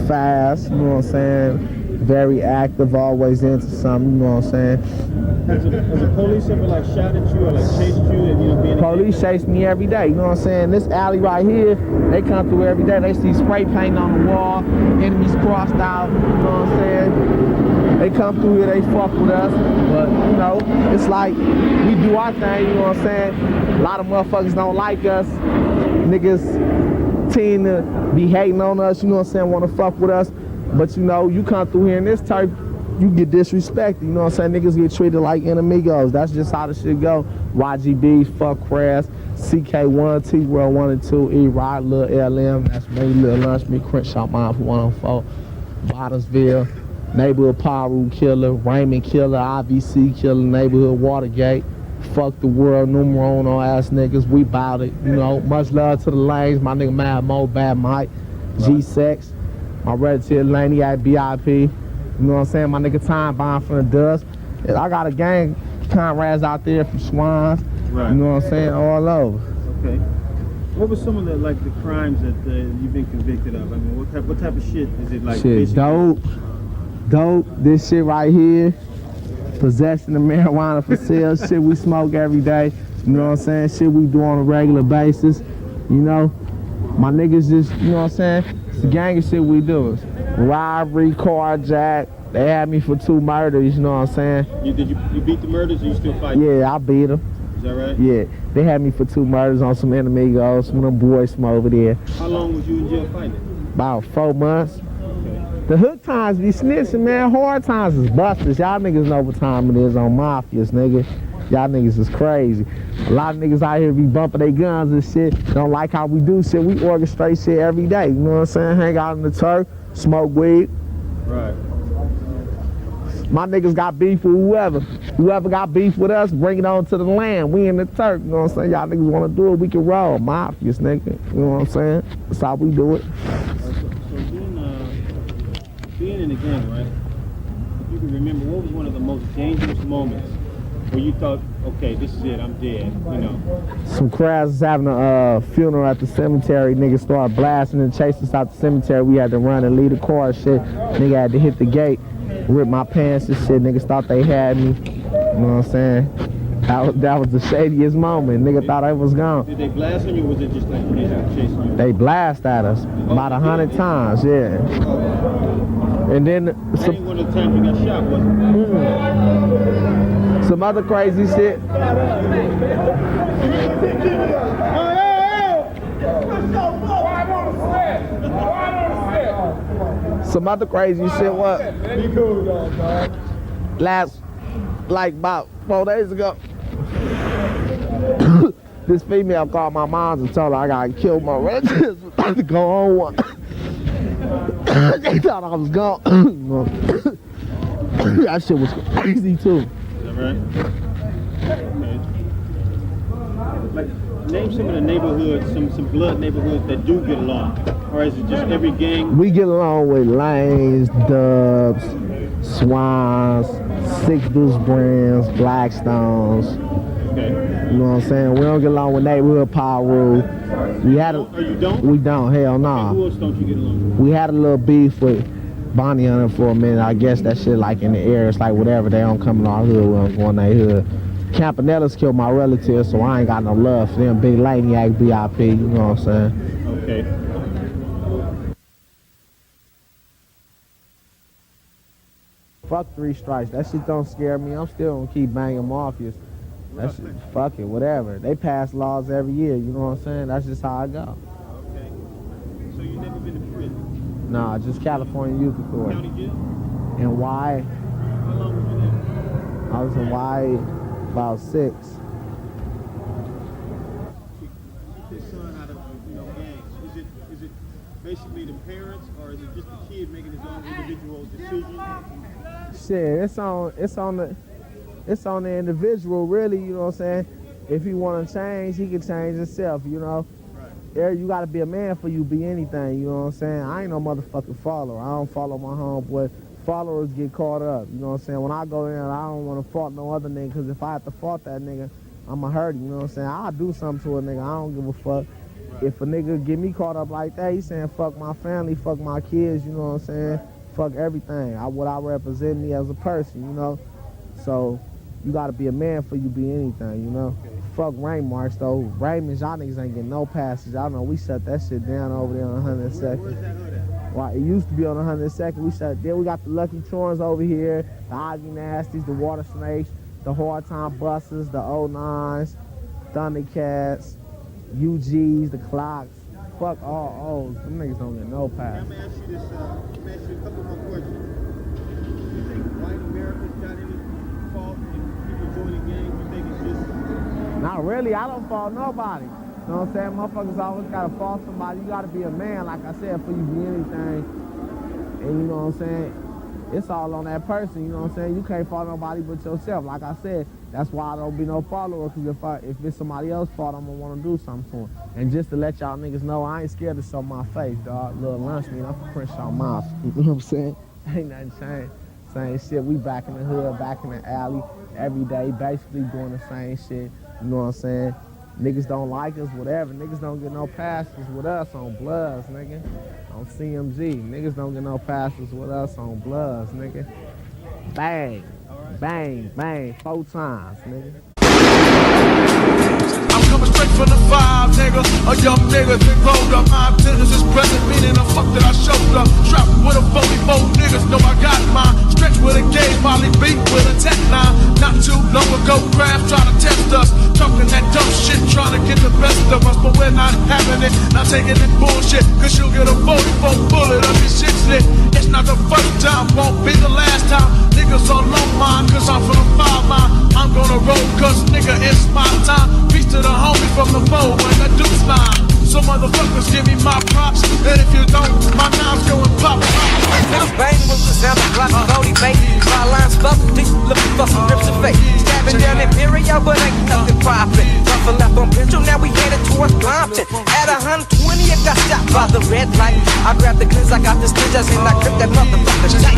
fast, you know what I'm saying? Very active, always into something, you know what I'm saying? Has the police ever like shot at you or like chased you and, you know, being Police chase me every day, you know what I'm saying? This alley right here, they come through every day. They see spray paint on the wall, enemies crossed out, you know what I'm saying? They come through here, they fuck with us, but you know, it's like we do our thing, you know what I'm saying? A lot of motherfuckers don't like us. Niggas tend to be hating on us, you know what I'm saying, want to fuck with us. But you know, you come through here in this type, you get disrespected, you know what I'm saying? Niggas get treated like enemigos. That's just how the shit go. YGB, fuck Crass, CK1, T-World 1 and 2, E-Rod, Lil LM, that's me, Lil Lunch, me, Crenshaw Mine for 104, Bottomsville, Neighborhood Power Rouge Killer, Raymond Killer, IVC Killer, Neighborhood Watergate, fuck the world, numero uno ass niggas, we bout it, you know. Much love to the lanes, my nigga Mad Mo, Bad Mike, G-Sex, my relative Laney at BIP, you know what I'm saying, my nigga Time Bomb from the dust. I got a gang comrades out there from Swans, right. You know what I'm saying, all over. Okay. What was some of the like the crimes that you've been convicted of? I mean, what type of shit is it like? Shit, dope, this shit right here, possession of marijuana for sale, shit we smoke every day, you know what I'm saying, shit we do on a regular basis, you know, my niggas just, you know what I'm saying, it's the gang of shit we do, robbery, carjack, they had me for 2 murders, you know what I'm saying. You beat the murders or you still fighting? Yeah, I beat them. Is that right? Yeah, they had me for 2 murders on some enemigos, some of them boys from over there. How long was you in jail fighting? About 4 months. The hood times be snitching, man. Hard times is busters. Y'all niggas know what time it is on Mafias, nigga. Y'all niggas is crazy. A lot of niggas out here be bumping their guns and shit. Don't like how we do shit. We orchestrate shit every day. You know what I'm saying? Hang out in the turf, smoke weed. Right. My niggas got beef with whoever. Whoever got beef with us, bring it on to the land. We in the Turk, you know what I'm saying? Y'all niggas wanna do it, we can roll. Mafias, nigga. You know what I'm saying? That's how we do it. So being in the gang, right? If you can remember, what was one of the most dangerous moments where you thought, okay, this is it, I'm dead, you know? Some crowds was having a funeral at the cemetery. Niggas started blasting and chasing us out the cemetery. We had to run and leave the car and shit. Nigga had to hit the gate, rip my pants and shit. Niggas thought they had me. You know what I'm saying? That was the shadiest moment. Nigga thought I was gone. Did they blast on you, or was it just like they were chasing you? They blast at us about 100 times, yeah. And then That ain't one of the times you got shot, was it? some other crazy shit. Some other crazy shit. What? Last, like about 4 days ago, this female called my mom and told her I got killed my relatives. About to go on one. They thought I was gone. That shit was crazy too. Is that right? Okay. Like, name some of the neighborhoods, some blood neighborhoods that do get along. Or is it just every gang? We get along with Lanes, Dubs, Swans, Six Deuce Brands, Blackstones. Okay. You know what I'm saying? We don't get along with neighborhood power rule. We had a, Or you don't? We don't, hell nah. Okay, who else don't you get along with? We had a little beef with Bonnie Hunter for a minute. I guess that shit like in the air. It's like whatever, they don't come in our hood, we don't go in their hood. Campanella's killed my relatives, so I ain't got no love for them. Big Laniac, BIP, you know what I'm saying? Okay. Fuck 3 strikes. That shit don't scare me. I'm still gonna keep banging mafias. That shit, fuck it, whatever. They pass laws every year, you know what I'm saying? That's just how I go. Okay. So you never been to prison? Nah, just California Youth Court. County jail? And why? How long was you there? I was in Y about 6. Keep this son out of, gangs. Is it basically the parents, or is it just the kid making his own individual decision? Shit, it's on the individual, really, you know what I'm saying? If he want to change, he can change himself, you know? Right. You got to be a man for you be anything, you know what I'm saying? I ain't no motherfucking follower. I don't follow my homeboy. Followers get caught up, you know what I'm saying? When I go in, I don't want to fault no other nigga, because if I have to fault that nigga, I'ma hurt him, you know what I'm saying? I'll do something to a nigga, I don't give a fuck. Right. If a nigga get me caught up like that, he's saying fuck my family, fuck my kids, you know what I'm saying? Fuck everything. What I represent me as a person, you know? So, you gotta be a man for you be anything, you know? Okay. Fuck rain marks though. Raymond's, y'all niggas ain't getting no passes. Y'all know we shut that shit down over there on 102nd. Where's that hood at? Well, it used to be on 102nd. We shut there. We got the Lucky Charms over here, the Ivy Nasties, the Water Snakes, the Hard Time Buses, the 09s, Thundercats, UGs, the Clocks. Fuck all O's. Them niggas don't get no pass. Let me ask you this. Let me ask you a couple more questions. You think white America's got any fault in people joining gangs? You think it's just? Not really. I don't fault nobody. You know what I'm saying? Motherfuckers always gotta fault somebody. You gotta be a man, like I said, for you be anything. And you know what I'm saying? It's all on that person, you know what I'm saying? You can't fault nobody but yourself. Like I said, that's why I don't be no follower, because if it's somebody else's fault, I'm gonna wanna do something to them. And just to let y'all niggas know, I ain't scared to show my face, dog. Little lunch meat, I'm for Crenshaw mouth. You know what I'm saying? Ain't nothing changed. Same shit. We back in the hood, back in the alley, every day, basically doing the same shit. You know what I'm saying? Niggas don't like us, whatever. Niggas don't get no passes with us on Bloods, nigga. On CMG. Niggas don't get no passes with us on Bloods, nigga. Bang, bang, bang, 4 times, nigga. I'm coming straight from the 5, nigga. A young nigga been rolled up. My business is present, meaning the fuck that I showed up. Strapped with a 44 niggas, know I got mine. Stretched with a gauge, Molly beat with a tech line. Not too long ago, Grabs trying to test us. Talking that dumb shit, trying to get the best of us. But we're not having it, not taking it bullshit. Cause you'll get a 44 bullet up your shit slit. It's not the first time, won't be the last time. Niggas all on mine, cause I'm from the 5 line. I'm gonna roll, cause nigga, it's my time. Peace to the homies from the bowl when the dude's mine. So motherfuckers give me my props, and if you don't, my knives going pop. Now bang with the sound of Glock 40, baby. My lines by the red light. I grab the clips, I got the stitches, and I grip that motherfucker shot.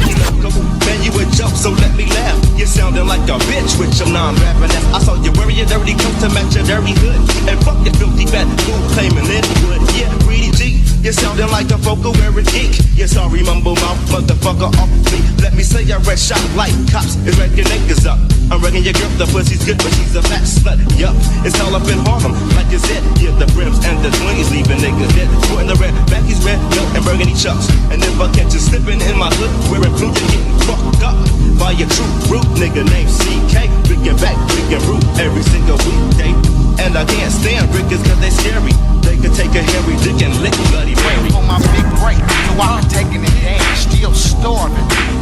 Man, you a joke, so let me laugh. You sounding like a bitch with your non-rapping ass. I saw you wearing your dirty coat to match your dirty hood. And fuck your filthy fat fool claiming Linwood. Yeah, greedy G, you sounding like a vocal wearing geek. You sorry mumble mouth motherfucker off me. Let me say I red shot like cops is wrecking niggas up. I'm wrecking your girl, the pussy's good, but she's a fat slut. Yup, it's all up in Harlem, like I said. Yeah, the brims and the twinnies leaving niggas dead. Putting the red, backies red, milk and burgundy chucks. And if I catch you slipping in my hood, wearing blue, you're getting fucked up by a true root nigga named CK. Freaking back, freaking root every single weekday. And I can't stand Rickers cause they scary. They could take a hairy dick and lick Bloody Mary. For my big break, so I'm taking it down, still starving.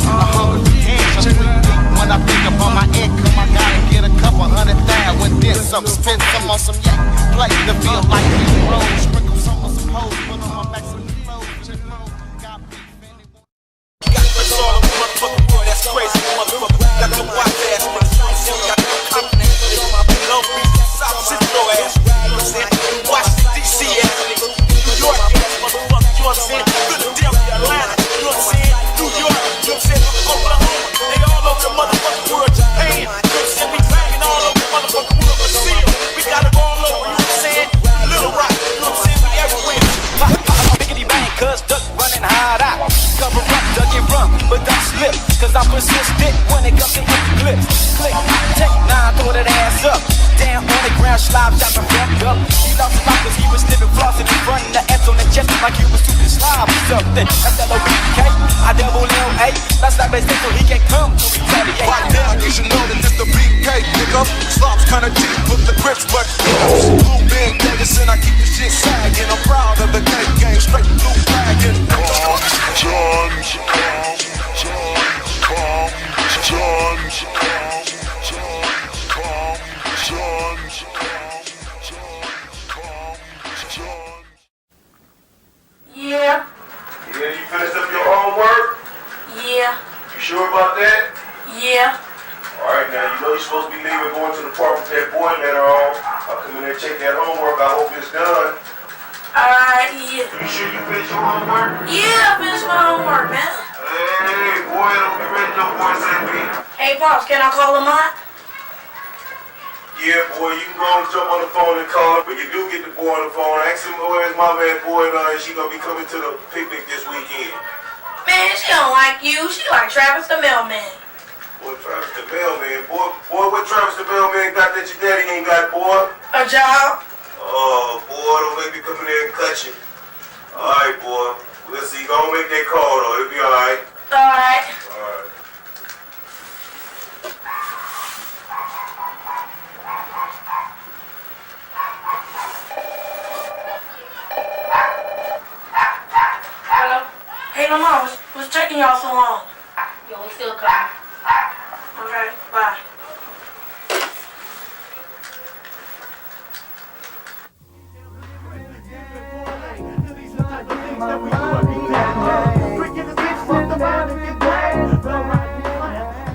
A hungry hands, I'm when I think about my income, I gotta get a couple $100,000 with this. Some spend some on some yak, play to feel like we roll. Sprinkle some on some hoes, put on my back some clothes. Got all the motherfucking world, that's crazy, motherfucker. Got the white ass, got no confidence. Long Beach, South Central ass, you know what I'm saying? Washington, D.C. ass, nigga. New York ass, motherfucker, you know what I'm saying? Philadelphia, Atlanta, you know what I'm saying? New York, you know what I'm saying? Oklahoma, nigga, all over the motherfucking world. Japan, you know what I'm saying? We banging all over the motherfucking world. Brazil, we got it all over, you know what I'm saying? Little Rock, you know what I'm saying? We everywhere. Pop, pop, biggity bang, cuz duck running hard out. Cover up, duck and run, but don't slip. Cause I'm persistent when it comes to empty clips. Click, take, now throw that ass up. Down on the ground, Slob shot the fuck up. He lost his life cause he was living flossing in front of the S on the chest like he was stupid Slob or something. That's L-O-B-K, I double L-A. That's like best so he can't come to retaliate. Right now, you should know that this the BK, nigga. Slob's kinda deep with the grips, but blue big niggas and I keep the shit sagging. I'm proud of the cake game, straight blue dragon. Yeah. Yeah, you finished up your homework? Yeah. You sure about that? Yeah. Alright, now you know you're supposed to be leaving, going to the park with that boy later on. I'll come in there and check that homework. I hope it's done. Alright, yeah. You sure you finished your homework? Yeah, I finished my homework, man. Hey, boy, don't be ready, no boy, send me. Hey, Pops, can I call him out? Yeah, boy, you can go and jump on the phone and call her. When you do get the boy on the phone, ask him where's my man boy and she gonna be coming to the picnic this weekend. Man, she don't like you. She like Travis the mailman. Boy, Travis the mailman. Boy, what Travis the mailman got that your daddy ain't got, boy? A job. Oh, boy, don't make me come in there and cut you. Alright, boy. We'll see. Go and make that call, though. It'll be alright. Alright. Alright. Hello? Hey, Lamar, what's taking y'all so long? Yo, we still coming. Okay, bye.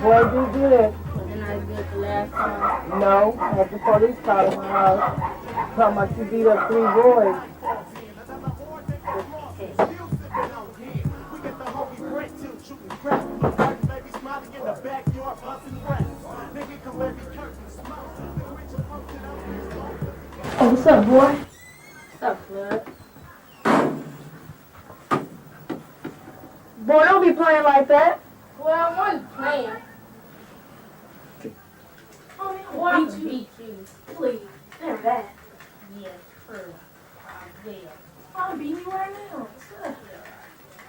Boy, you do that. Wasn't I good the last time? No, at the police called my house. Talking about you beat up 3 boys. Oh, what's up, boy? What's up, Flood? Boy, don't be playing like that. Well, I wasn't playing. Oh, man, I want to beat you. Please, never that. Yeah, true. I will. I'm beating you right now. What's up?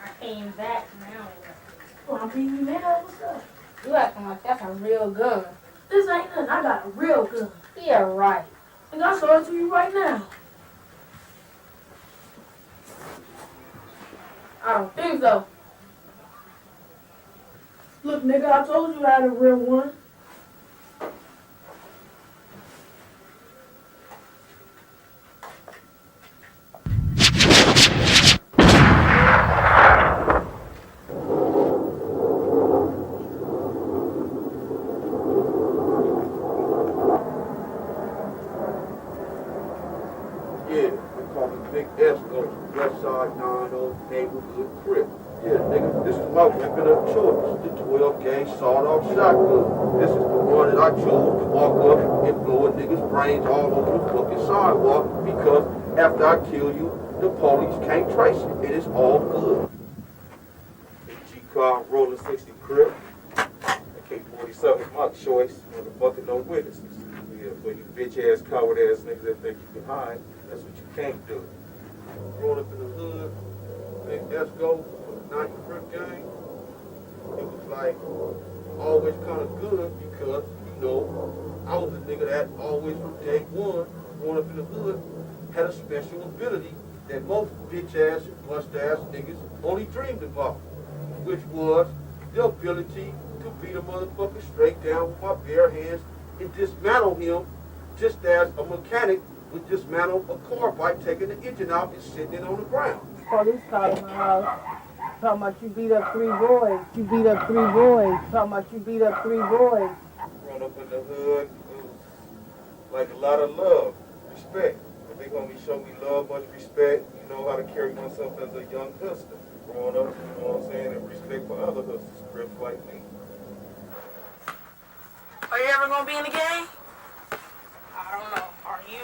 I came back now. Well, I'm beating you now. What's up? You acting like that's a real gun. This ain't nothing. I got a real gun. Yeah, right. And I'll show it to you right now. I don't think so. Look, nigga, I told you I had a real one. Yeah, they call me Big Esco, West Side 9. weapon of choice, the 12-gauge sawed-off shotgun. This is the one that I chose to walk up and blow a nigga's brains all over the fucking sidewalk because after I kill you, the police can't trace it. It is all good. G-car rolling 60 crib. AK-47 is my choice. Motherfucking no witnesses. Yeah, for you bitch-ass, coward-ass niggas that think you can hide, that's what you can't do. Growing up in the hood, and Esco, 90 Crip gang, it was like always kind of good because, you know, I was a nigga that always from day one, growing up in the hood, had a special ability that most bitch-ass, bust-ass niggas only dreamed about, which was the ability to beat a motherfucker straight down with my bare hands and dismantle him just as a mechanic would dismantle a car by taking the engine out and sitting it on the ground. Police called my house, talking about you beat up 3 boys, you beat up 3 boys, talking about you beat up 3 boys. Growing up in the hood, it was like a lot of love, respect. The big homie showed me love, much respect, you know how to carry myself as a young hustler. Growing up, you know what I'm saying, and respect for other hustlers, crips like me. Are you ever gonna be in the game? I don't know. Are you?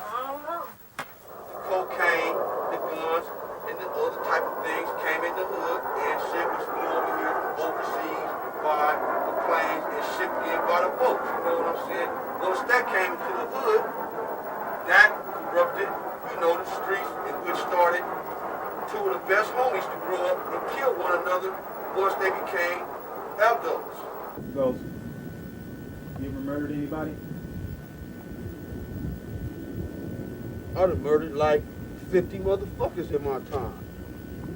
I don't know. The cocaine, the guns, and the other type of things came in the hood, and shit was flew over here from overseas by the planes and shipped in by the boats. You know what I'm saying? Once that came into the hood, that corrupted, you know, the streets in which started two of the best homies to grow up and kill one another once they became adults. Ghost, you ever murdered anybody? I done murdered like 50 motherfuckers in my time.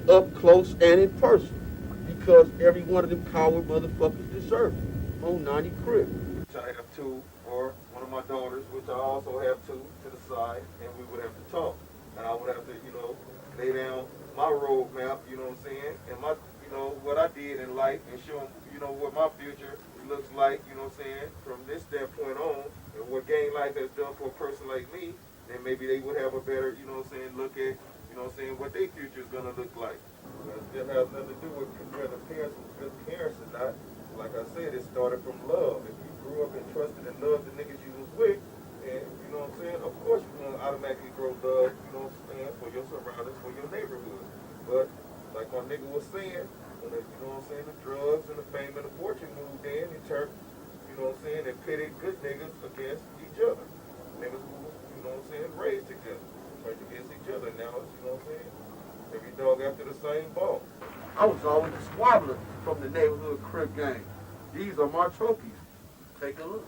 Up close and in person. Because every one of them coward motherfuckers deserve it. On 90 Crib. I have 2, or one of my daughters, which I also have 2 to the side, and we would have to talk. And I would have to, you know, lay down my roadmap, you know what I'm saying, and my, you know, what I did in life, and show them, you know, what my future looks like, you know what I'm saying, from this standpoint on, and what gang life has done for a person like me, then maybe they would have a better, you know what I'm saying, look at, you know what I'm saying, what their future is going to look like. It has nothing to do with whether parents were good parents or not. Like I said, it started from love. If you grew up and trusted and loved the niggas you was with, and, you know what I'm saying, of course you're going to automatically grow love, you know what I'm saying, for your surroundings, for your neighborhood. But, like my nigga was saying, when the, you know what I'm saying, the drugs and the fame and the fortune moved in, it turned, you know what I'm saying, and pitted good niggas against each other. Niggas who was, you know what I'm saying, raised together, turned against each other. Now it's, you know what I'm saying, every dog after the same ball. I was always a squabbler from the neighborhood Crip gang. These are my trophies. Take a look.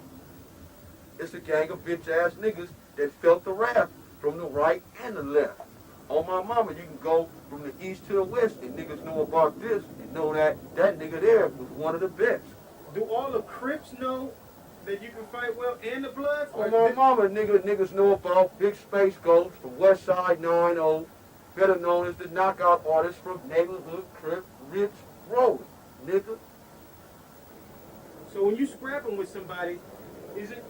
It's a gang of bitch-ass niggas that felt the wrath from the right and the left. On my mama, you can go from the east to the west, and niggas know about this and know that that nigga there was one of the best. Do all the Crips know that you can fight well and the Bloods? On my mama, niggas know about Big Space Ghost from West Side 9-0, better known as the knockout artist from neighborhood Crip Rich Road, nigga. So when you scrapping with somebody, is it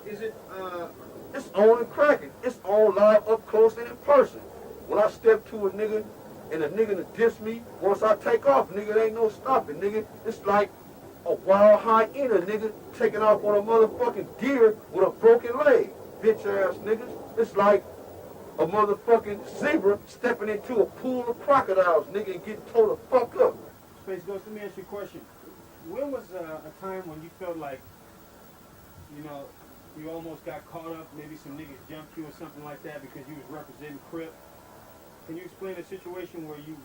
it's on and cracking. It's on live up close and in person. When I step to a nigga and a nigga to diss me, once I take off, nigga, there ain't no stopping, nigga. It's like a wild hyena, nigga, taking off on a motherfucking deer with a broken leg. Bitch ass niggas. It's like a motherfucking zebra stepping into a pool of crocodiles, nigga, and getting told to fuck up. Space Ghost, let me ask you a question. When was a time when you felt like, you know, you almost got caught up, maybe some niggas jumped you or something like that because you was representing Crip? Can you explain a situation where you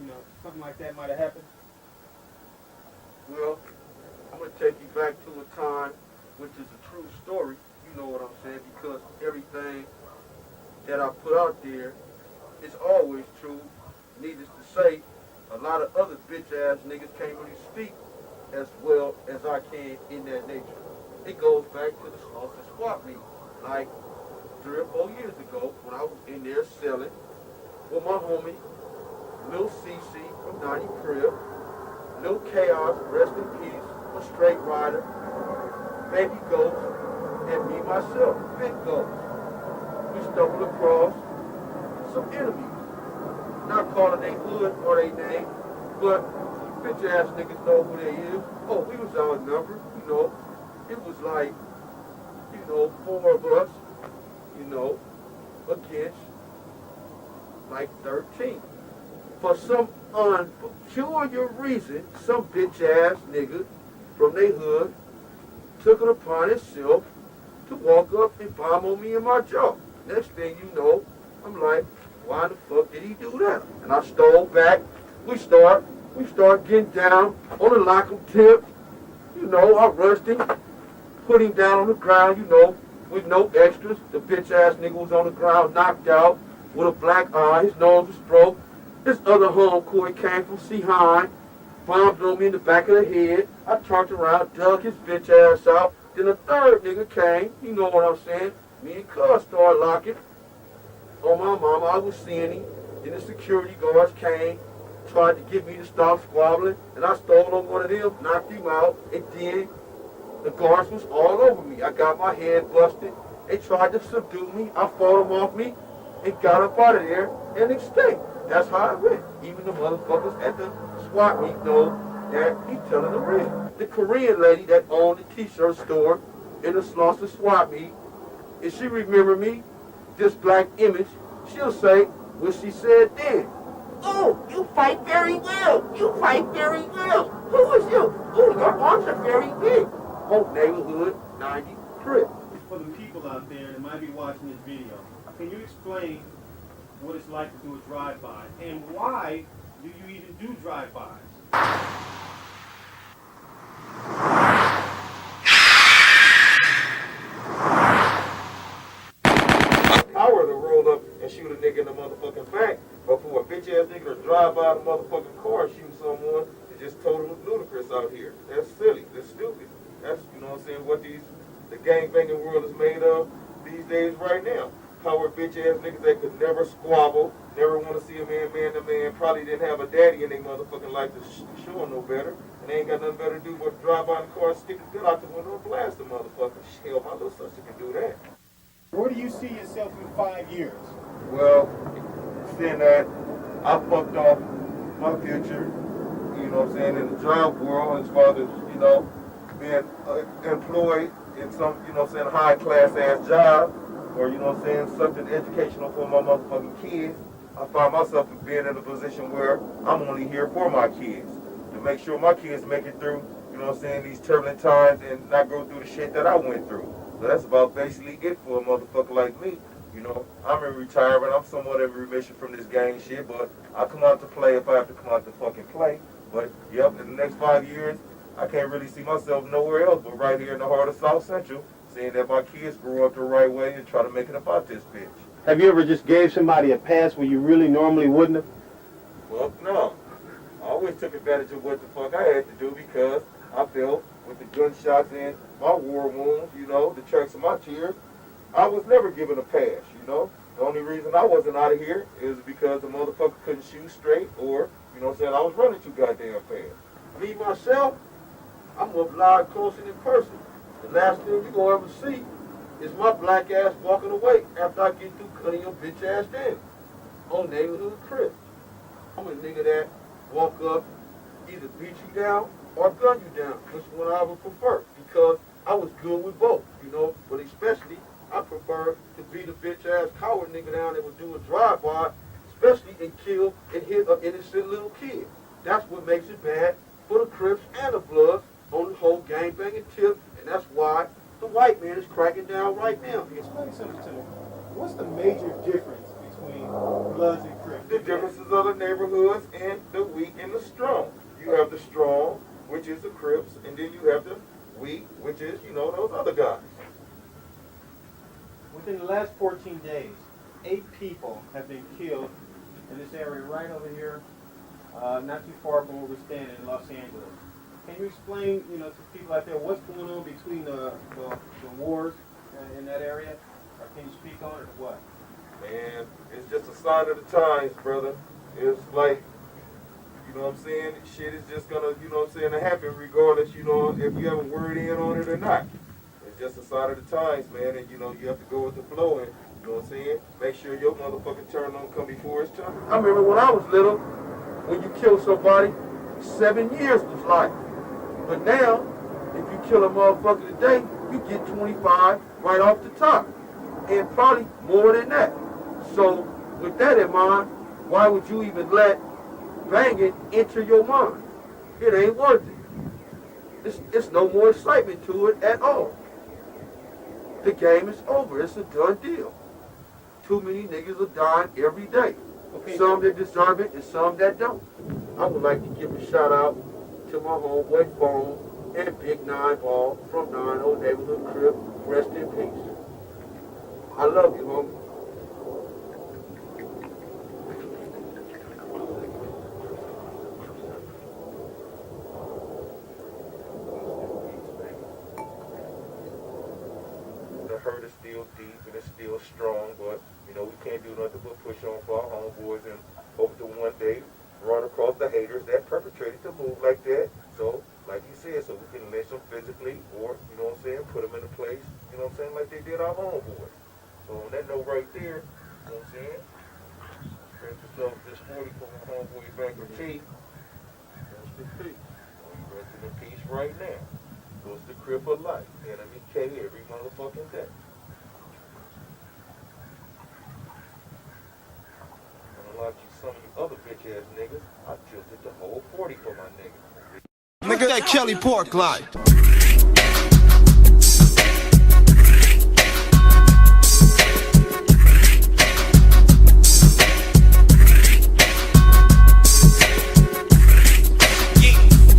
know, something like that might have happened? Well, I'm going to take you back to a time which is a true story, you know what I'm saying, because everything that I put out there is always true. Needless to say, a lot of other bitch-ass niggas can't really speak as well as I can in that nature. It goes back to the Slaughter Squad meeting, like 3 or 4 years ago when I was in there selling with my homie, Lil CC from 90 Crib, Lil Chaos, rest in peace, a straight rider, Baby Ghost, and me myself, Big Ghost. We stumbled across some enemies. Not calling their hood or their name, but Bitch ass niggas know who they is. Oh, we was outnumbered, you know. It was like, you know, 4 of us, you know, against like 13. For some unpeculiar reason, some bitch ass nigga from their hood took it upon himself to walk up and bomb on me in my jaw. Next thing you know, I'm like, why the fuck did he do that? And I stole back. We start getting down on the lock 'em tip. You know, I rushed him, put him down on the ground, you know, with no extras. The bitch ass nigga was on the ground, knocked out, with a black eye. His nose was broke. This other homeboy came from Seahine, bombed on me in the back of the head. I turned around, dug his bitch ass out. Then a third nigga came, you know what I'm saying? Me and Cuz started locking. On my mama, I was seeing him. Then the security guards came, tried to get me to stop squabbling, and I stole on one of them, knocked him out, and then the guards was all over me. I got my head busted. They tried to subdue me. I fought them off me and got up out of there and escaped. That's how it went. Even the motherfuckers at the SWAT meet know that he's telling the real. The Korean lady that owned the t-shirt store in the Slaughter SWAT meet, if she remember me, this black image, she'll say what she said then. Oh, you fight very well. You fight very well. Who is you? Oh, your arms are very big. Hope Neighborhood 90 Crip. For the people out there that might be watching this video, can you explain what it's like to do a drive-by, and why do you even do drive-bys? I would have rolled up and shoot a nigga in the motherfucking back, but for a bitch ass nigga to drive by the motherfucking car and shoot someone, it's just totally ludicrous out here. That's silly. That's stupid. That's, you know what I'm saying, what the gangbanging world is made of these days right now. Coward bitch ass niggas that could never squabble, never want to see a man to man, probably didn't have a daddy in their motherfucking life to show them no better, and they ain't got nothing better to do but drive by in the car and stick his gun out the window and blast the motherfucker. Hell, my little sister can do that. Where do you see yourself in 5 years? Well, seeing that I fucked off my future, you know what I'm saying, in the job world as far as, you know, being employed in some, you know what I'm saying, high class ass job, or, you know what I'm saying, something educational for my motherfucking kids. I find myself being in a position where I'm only here for my kids, to make sure my kids make it through, you know what I'm saying, these turbulent times and not go through the shit that I went through. So that's about basically it for a motherfucker like me. You know, I'm in retirement. I'm somewhat in remission from this gang shit, but I come out to play if I have to come out to fucking play. But, yep, in the next 5 years, I can't really see myself nowhere else but right here in the heart of South Central, seeing that my kids grow up the right way and try to make it about this bitch. Have you ever just gave somebody a pass where you really normally wouldn't have? Well, no. I always took advantage of what the fuck I had to do because I felt with the gunshots and my war wounds, you know, the tracks of my tears, I was never given a pass, you know. The only reason I wasn't out of here is because the motherfucker couldn't shoot straight or, you know what I'm saying, I was running too goddamn fast. Me, myself, I'm up live close and in person. The last thing you gonna ever see is my black ass walking away after I get through cutting your bitch ass down on Neighborhood Crip. I'm a nigga that walk up, either beat you down or gun you down, which one I would prefer, because I was good with both, you know, but especially I prefer to beat a bitch ass coward nigga down that would do a drive-by, especially and kill and hit an innocent little kid. That's what makes it bad for the Crips and the Bloods on the whole gangbanging tip, and that's why the white man is cracking down right now. Explain something to me. What's the major difference between Bloods and Crips? The differences of the neighborhoods and the weak and the strong. You have the strong, which is the Crips, and then you have the weak, which is, you know, those other guys. Within the last 14 days, 8 people have been killed in this area right over here, not too far from where we're standing in Los Angeles. Can you explain, you know, to people out there what's going on between the wars in that area? Or can you speak on it or what? Man, it's just a sign of the times, brother. It's like, you know what I'm saying, shit is just gonna, you know what I'm saying, happen regardless, you know, if you have a word in on it or not. It's just a sign of the times, man, and you know, you have to go with the flow and, you know what I'm saying, make sure your motherfucking turn don't come before it's time. I remember when I was little, when you kill somebody, 7 years was life. But now, if you kill a motherfucker today, you get 25 right off the top. And probably more than that. So, with that in mind, why would you even let banging enter your mind? It ain't worth it. It's no more excitement to it at all. The game is over. It's a done deal. Too many niggas are dying every day. Okay. Some that deserve it and some that don't. I would like to give a shout out to my homeboy Phone and Big 9 Ball from 90 Neighborhood Crib. Rest in peace. I love you, homie. The hurt is still deep and it's still strong, but you know we can't do nothing but push on for our homeboys and hope to one day run across the haters that perpetrated the move like that. So, like you said, so we can lynch them physically or, you know what I'm saying, put them in a place, you know what I'm saying, like they did our homeboys. So on that note right there, you know what I'm saying, rest yourself this 40 from my homeboy Banker T. Rest in peace. Resting in peace right now. Goes the crib of life. Enemy K every motherfucking day. Unlike you some of you other bitch ass niggas, I tilted the whole 40 for my niggas. Look at that Kelly Pork line.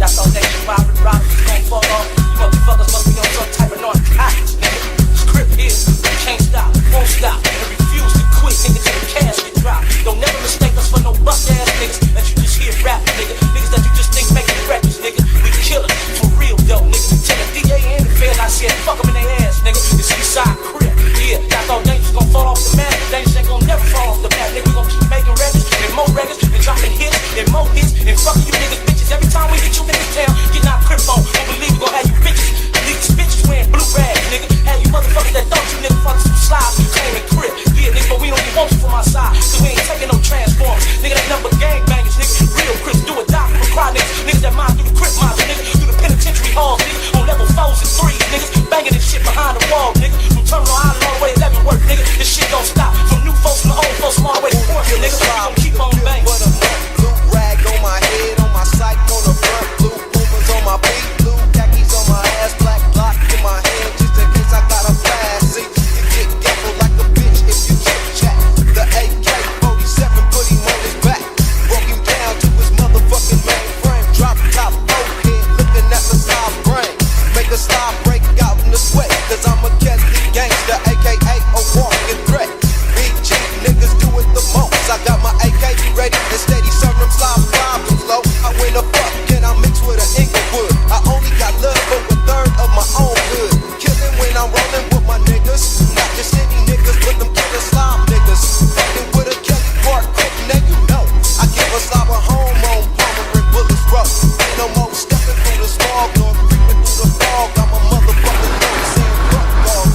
That's all that you robbery, robbers gon' fall off. You motherfuckers must be on some type of narcotics, nigga. Script here, can't stop, won't stop, and refuse to quit, nigga, till the cash get dropped. Don't never mistake us for no buck ass niggas that you just hear rap, nigga. Niggas that you just think making records, nigga. We kill them for real though, nigga. Tell the DA and the feds I said fuck them in their ass, nigga. It's Eastside Crip, yeah. That's all dangerous gon' fall off the map. Dangerous ain't gon' never fall off the map, nigga. We gon' keep making records and more records and dropping hits and more hits and fucking you niggas bitches every time we hit you niggas down. Get out crib on, don't believe we gon' have you bitches. These bitches wearing blue rags, nigga. Have you motherfuckers that thought you niggas fucking some slobs, claiming crib. Yeah, nigga, but we don't even want you from our side, cause we ain't taking no transformers. Nigga, they nothing but gangbangers, nigga. Real Crips do or die for a cry, niggas. Niggas that mind through the crib minds, nigga. Through the penitentiary halls, nigga. On level 4s and 3s, niggas. Banging this shit behind the wall, nigga. From Terminal Island all the way to Leavenworth, nigga. This shit don't stop. From new folks to the old folks, all the way to Portsmouth, nigga. We gon' keep on banging. Blue rag on my head, on my psych, on the front. Blue boomers on my beat, blue khakis on my ass, black block in my hand, just in case I got a fast seat. You get careful like a bitch if you chit chat. The AK-47 put him on his back, broke him down to his motherfucking mainframe. Drop top overhead, looking at the Slob brain. Make a Slob break out in the sweat, cause I'm a Kelly gangster, aka a walking threat. Big G niggas do it the most. I got my AK ready and steady, serving them Slob problems low. I win a fuck and I mix with an Inglewood. I only got love for a third of my own hood. Killing when I'm rolling with my niggas, not just any niggas, but them killer Slob niggas. Fucking with a Kelly Park quick, now you know. I give a Slob a home on Palmer and Bullets Row. Ain't no more stepping through the smog nor creeping through the fog. I'm a motherfucking nigga saying fuck dog.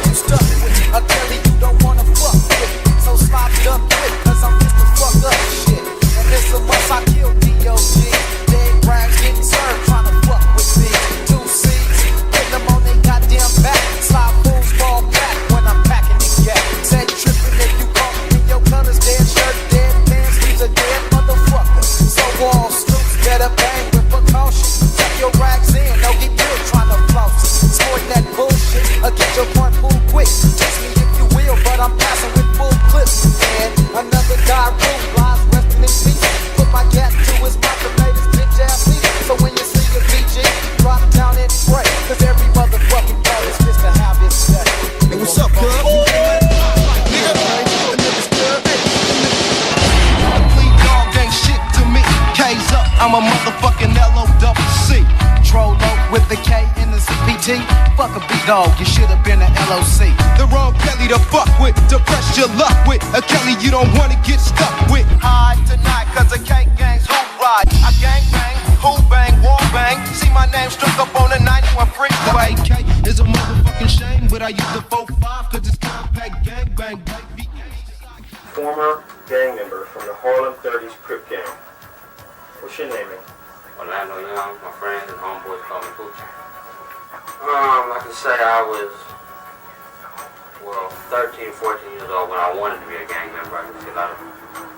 You stuck with me, I tell you don't wanna fuck with me. So slopped up quick, cause I'm just the fuck up shit. And it's a must I kill D.O.G. Dead brags getting served, trying to fuck with me. 2 C's, putting them on their goddamn back. Slob fools fall back when I'm packing the gap. Said tripping if you caught me in your colors, dead shirt, dead pants, he's a dead motherfucker. So all sleuths better bang with precaution. Check your rags in, don't get killed trying to floss it. Sporting that bullshit, or get your point pulled quick. Test me if you will, but I'm passing with full clips. And another guy rule lies resting in peace. Put my gat to his mouth and made his bitch ass eat. So when you see a BG, drop down and pray. Cause every motherfucking day is just to have his day. Hey, what's up, cuz? Dog ain't shit to me. K's up, I'm a motherfucking LOWC. Trollo with the K in the CPT. Fuck a big dog, you should have been an LOC. The wrong Kelly to fuck with, to press your luck with. A Kelly you don't wanna get stuck with. Hide tonight, cause I can't gangs who ride. I gang bang, who bang, wall bang. See my name struck up on the 91 freeway. The AK is a motherfucking shame, but I use the 4-5 cause it's compact gang bang, baby. Former gang member from the Harlem 30s Crip gang. What's your name, man? My friends and homeboys call me Poochie. I can say I was, 13, 14 years old when I wanted to be a gang member. I could see a lot of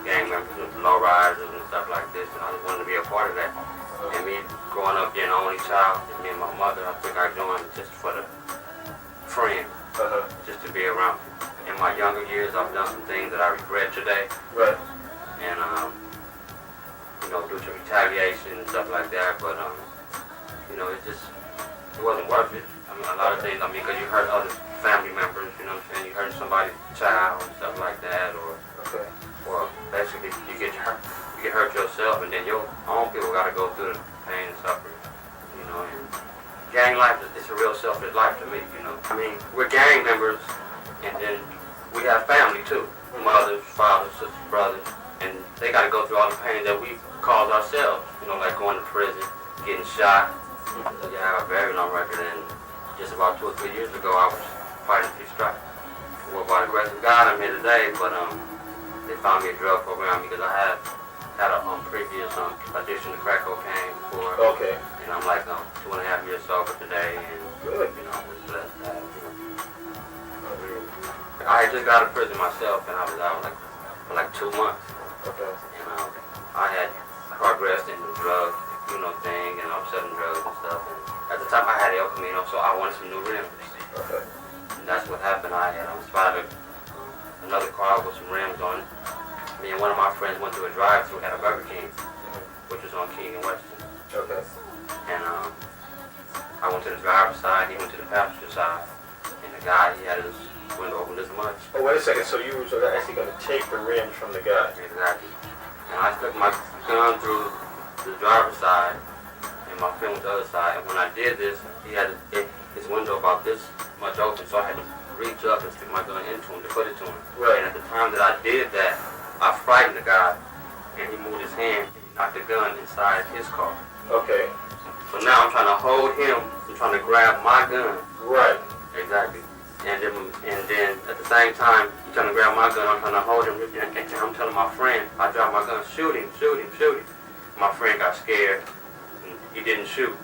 gang members with low risers and stuff like this, and I just wanted to be a part of that. And me growing up being the only child, and me and my mother, I think I joined just for the friend, just to be around. In my younger years, I've done some things that I regret today. Right. And, due to retaliation and stuff like that, but, it wasn't worth it. I mean, a lot of things, because you hurt other family members, you know what I'm saying? You hurt somebody's child and stuff like that, or basically you get hurt yourself, and then your own people got to go through the pain and suffering, and gang life is a real selfish life to me, I mean, we're gang members, and then we have family too, mothers, fathers, sisters, brothers, and they got to go through all the pain that we cause ourselves, like going to prison, getting shot. So yeah, I have a very long record, and just about 2 or 3 years ago, I was fighting 3 strikes. Well, by the grace of God, I'm here today, but they found me a drug program because I had a previous addiction to crack cocaine before. Okay. And I'm like 2.5 years sober today, and good. I was blessed to have I had just got out of prison myself, and I was out for 2 months. Okay. And I had progressed into drug, thing, and I was selling drugs and stuff. And at the time, I had El Camino, so I wanted some new rims. Okay. And that's what happened. I spotted another car with some rims on it. Me and one of my friends went to a drive-thru at a Burger King, which was on King and Western. Okay. And I went to the driver's side, he went to the passenger side, and the guy, he had his window open this much. Oh, wait a second. So you were actually going to take the rims from the guy? Exactly. And I stuck my gun through the driver's side, and my friend went to the other side. And when I did this, he had his window about this much open, so I had to reach up and stick my gun into him to put it to him. Right. And at the time that I did that, I frightened the guy, and he moved his hand and knocked the gun inside his car. Okay. So now I'm trying to hold him, I'm trying to grab my gun. Right. Exactly. And then at the same time, he's trying to grab my gun, I'm trying to hold him, and I'm telling my friend, I dropped my gun, shoot him, shoot him, shoot him. My friend got scared, and he didn't shoot.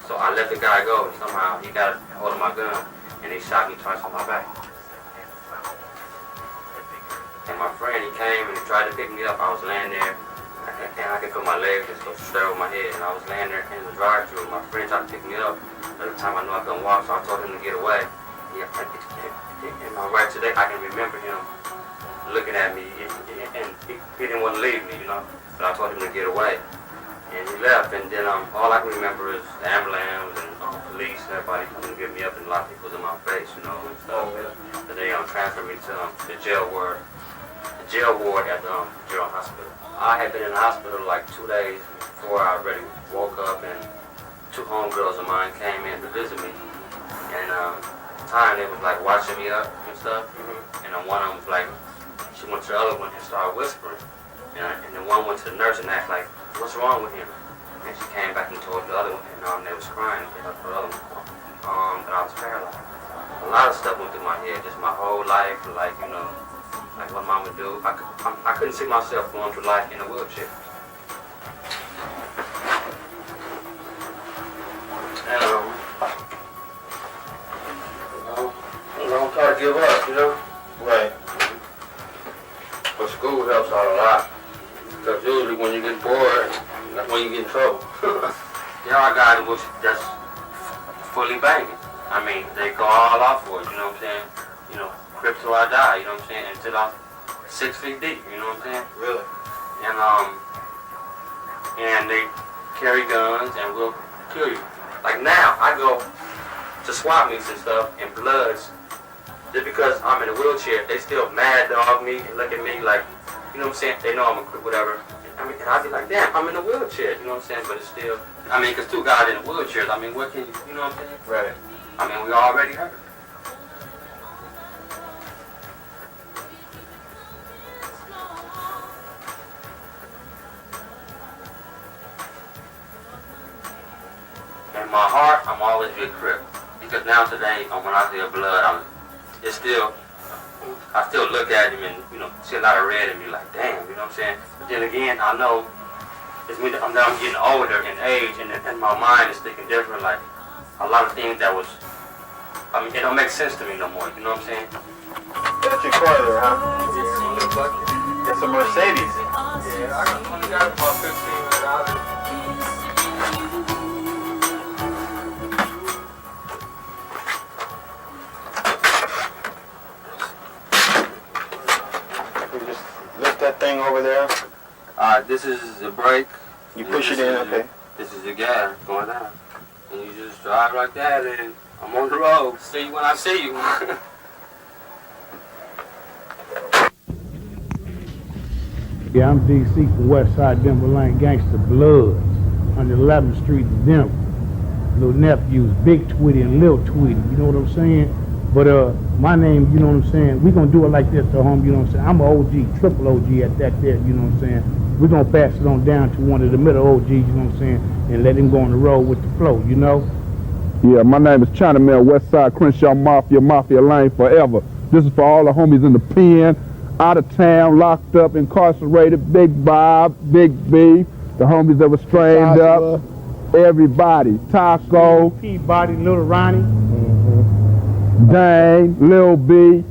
So I let the guy go, and somehow he got a hold of my gun, and he shot me twice on my back. And my friend, he came and he tried to pick me up. I was laying there, and I could feel my legs just go straight over my head, and I was laying there in the drive-thru, and my friend tried to pick me up. At the time I knew I couldn't walk, so I told him to get away. And right today, I can remember him looking at me, and he didn't want to leave me, but I told him to get away. And he left, and then all I can remember is the ambulance and police and everybody coming to get me up, and a lot of people was in my face, and stuff. And they transferred me to the jail ward at the jail hospital. I had been in the hospital 2 days before I already woke up, and 2 homegirls of mine came in to visit me. And at the time, they was watching me up and stuff. And then one of them was she went to the other one and started whispering. And then one went to the nurse and asked what's wrong with him? And she came back and told the other one, and they was crying. And I told the other one that I was paralyzed. A lot of stuff went through my head, just my whole life, what mama do. I couldn't see myself going through life in a wheelchair. And don't try to give up, Right. But school helps out a lot. Because usually when you get bored, that's when you get in trouble. There are guys that's fully banging. I mean, they go all out for it, you know what I'm saying? Crip till I die, you know what I'm saying? Until I'm 6 feet deep, you know what I'm saying? Really? And they carry guns and will kill you. Now, I go to swap meets and stuff, and Bloods, just because I'm in a wheelchair, they still mad dog me and look at me like, you know what I'm saying? They know I'm a crip, whatever. And I'd be like, damn, I'm in a wheelchair, you know what I'm saying? But it's still, because 2 guys in wheelchairs, what can you know what I'm saying? Right. We already hurt. In my heart, I'm always a crip. Because now today, when I feel blood, I still look at him and, see a lot of red in me, damn, you know what I'm saying? But then again, I know it's me that I'm getting older in age, and my mind is thinking different. Like a lot of things that was, I mean, it don't make sense to me no more. You know what I'm saying? That's your car there, huh? It's a Mercedes. Yeah, I only got about 15 minutes. Lift that thing over there. This is the brake. You push it in, okay. This is the gas going down. And you just drive like that, and I'm on the road. See you when I see you. Yeah, I'm DC from West Side Denver Lane, Gangsta Bloods, on the 11th Street in Denver. Little nephews, Big Twitty and Lil Twitty, you know what I'm saying? But my name, you know what I'm saying? We gonna do it like this, though, home, you know what I'm saying? I'm an OG, triple OG at that there, you know what I'm saying? We're gonna pass it on down to one of the middle OGs, you know what I'm saying? And let him go on the road with the flow, you know? Yeah, my name is Chinaman, West Side Crenshaw Mafia Lane forever. This is for all the homies in the pen, out of town, locked up, incarcerated, Big Bob, Big B, the homies that were strained up, everybody, Taco, Peabody, Little Ronnie, Dang, Lil B.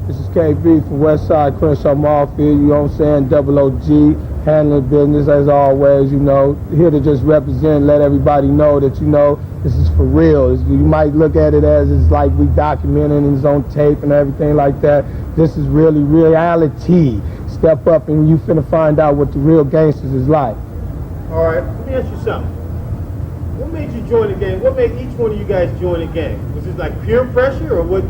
This is KB from West Side Crenshaw Mafia, you know what I'm saying? Double OG, handling business as always, you know. Here to just represent, let everybody know that, you know, this is for real. You might look at it as it's like we documenting and it's on tape and everything like that. This is really reality. Step up and you finna find out what the real gangsters is like. All right, let me ask you something. What made you join the gang? What made each one of you guys join the gang? Was it like peer pressure or what?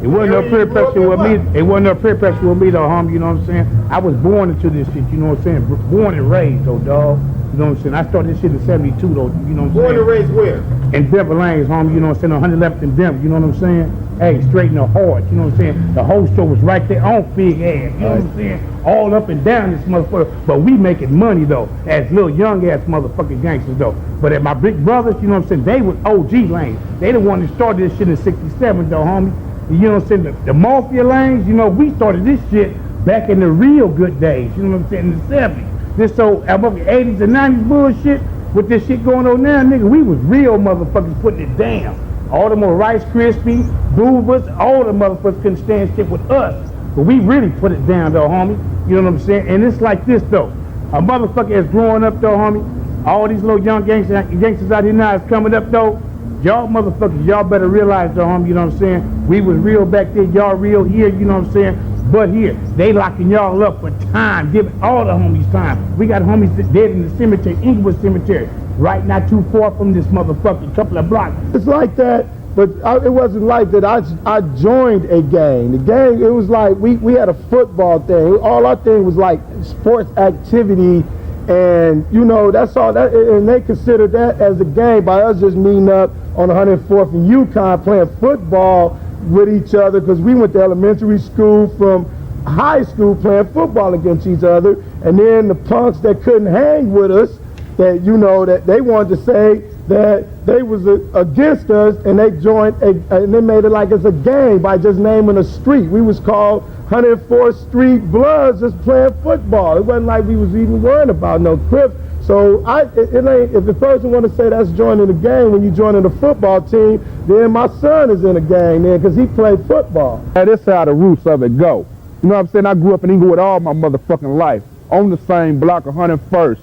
It wasn't no peer pressure with me. It wasn't no peer pressure with me though, homie, you know what I'm saying? I was born into this shit, you know what I'm saying? Born and raised though, dog. You know what I'm saying? I started this shit in 72 though, you know what I'm saying? Born and raised where? In Denver Lanes, homie, you know what I'm saying? On 111th in Denver, you know what I'm saying? Hey, straight in the heart, you know what I'm saying? The whole show was right there on Big Ass, you know what I'm saying? All up and down this motherfucker. But we making money though, as little young ass motherfucking gangsters though. But at my big brothers, you know what I'm saying? They was OG lanes. They the one that started this shit in 67 though, homie. You know what I'm saying? The Mafia lanes, you know, we started this shit back in the real good days, you know what I'm saying? In the 70s. This so above the 80s and 90s bullshit, with this shit going on now, nigga, we was real motherfuckers putting it down. All them more Rice Krispies, Boobas, all the motherfuckers couldn't stand shit with us. But we really put it down though, homie. You know what I'm saying? And it's like this though. A motherfucker is growing up though, homie. All these little young gangsters out here now is coming up though. Y'all motherfuckers, y'all better realize though, homie, you know what I'm saying? We was real back there, y'all real here, you know what I'm saying? But here, they locking y'all up for time, giving all the homies time. We got homies dead in the cemetery, Inglewood Cemetery, right not too far from this motherfucking couple of blocks. It's like that, but it wasn't like that. I joined a gang. The gang, it was like we had a football thing. All our thing was like sports activity, and you know that's all that. And they considered that as a gang by us just meeting up on 104th and Yukon playing football with each other, because we went to elementary school from high school playing football against each other, and then the punks that couldn't hang with us, that you know that they wanted to say that they was against us, and they joined and they made it like it's a gang by just naming a street. We was called 104th Street Bloods, just playing football. It wasn't like we was even worrying about no Crips. So it ain't, if the person want to say that's joining the gang when you joining the football team, then my son is in a gang then because he played football. And this how the roots of it go. You know what I'm saying? I grew up in Inglewood all my motherfucking life, on the same block, 101st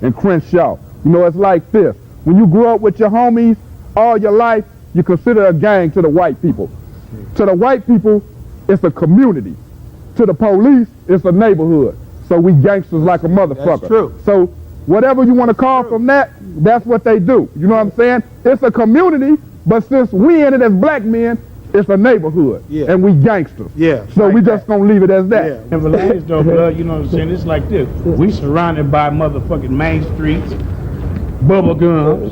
and Crenshaw. You know, it's like this. When you grew up with your homies all your life, you consider a gang to the white people. To the white people, it's a community. To the police, it's a neighborhood. So we gangsters like a motherfucker. That's true. So whatever you want to call from that, that's what they do. You know what I'm saying? It's a community, but since we in it as black men, it's a neighborhood. Yeah. And we gangsters. Yeah. So we just gonna leave it as that. Yeah. And for ladies though, blood, you know what I'm saying? It's like this. We surrounded by motherfucking main streets, bubble gums,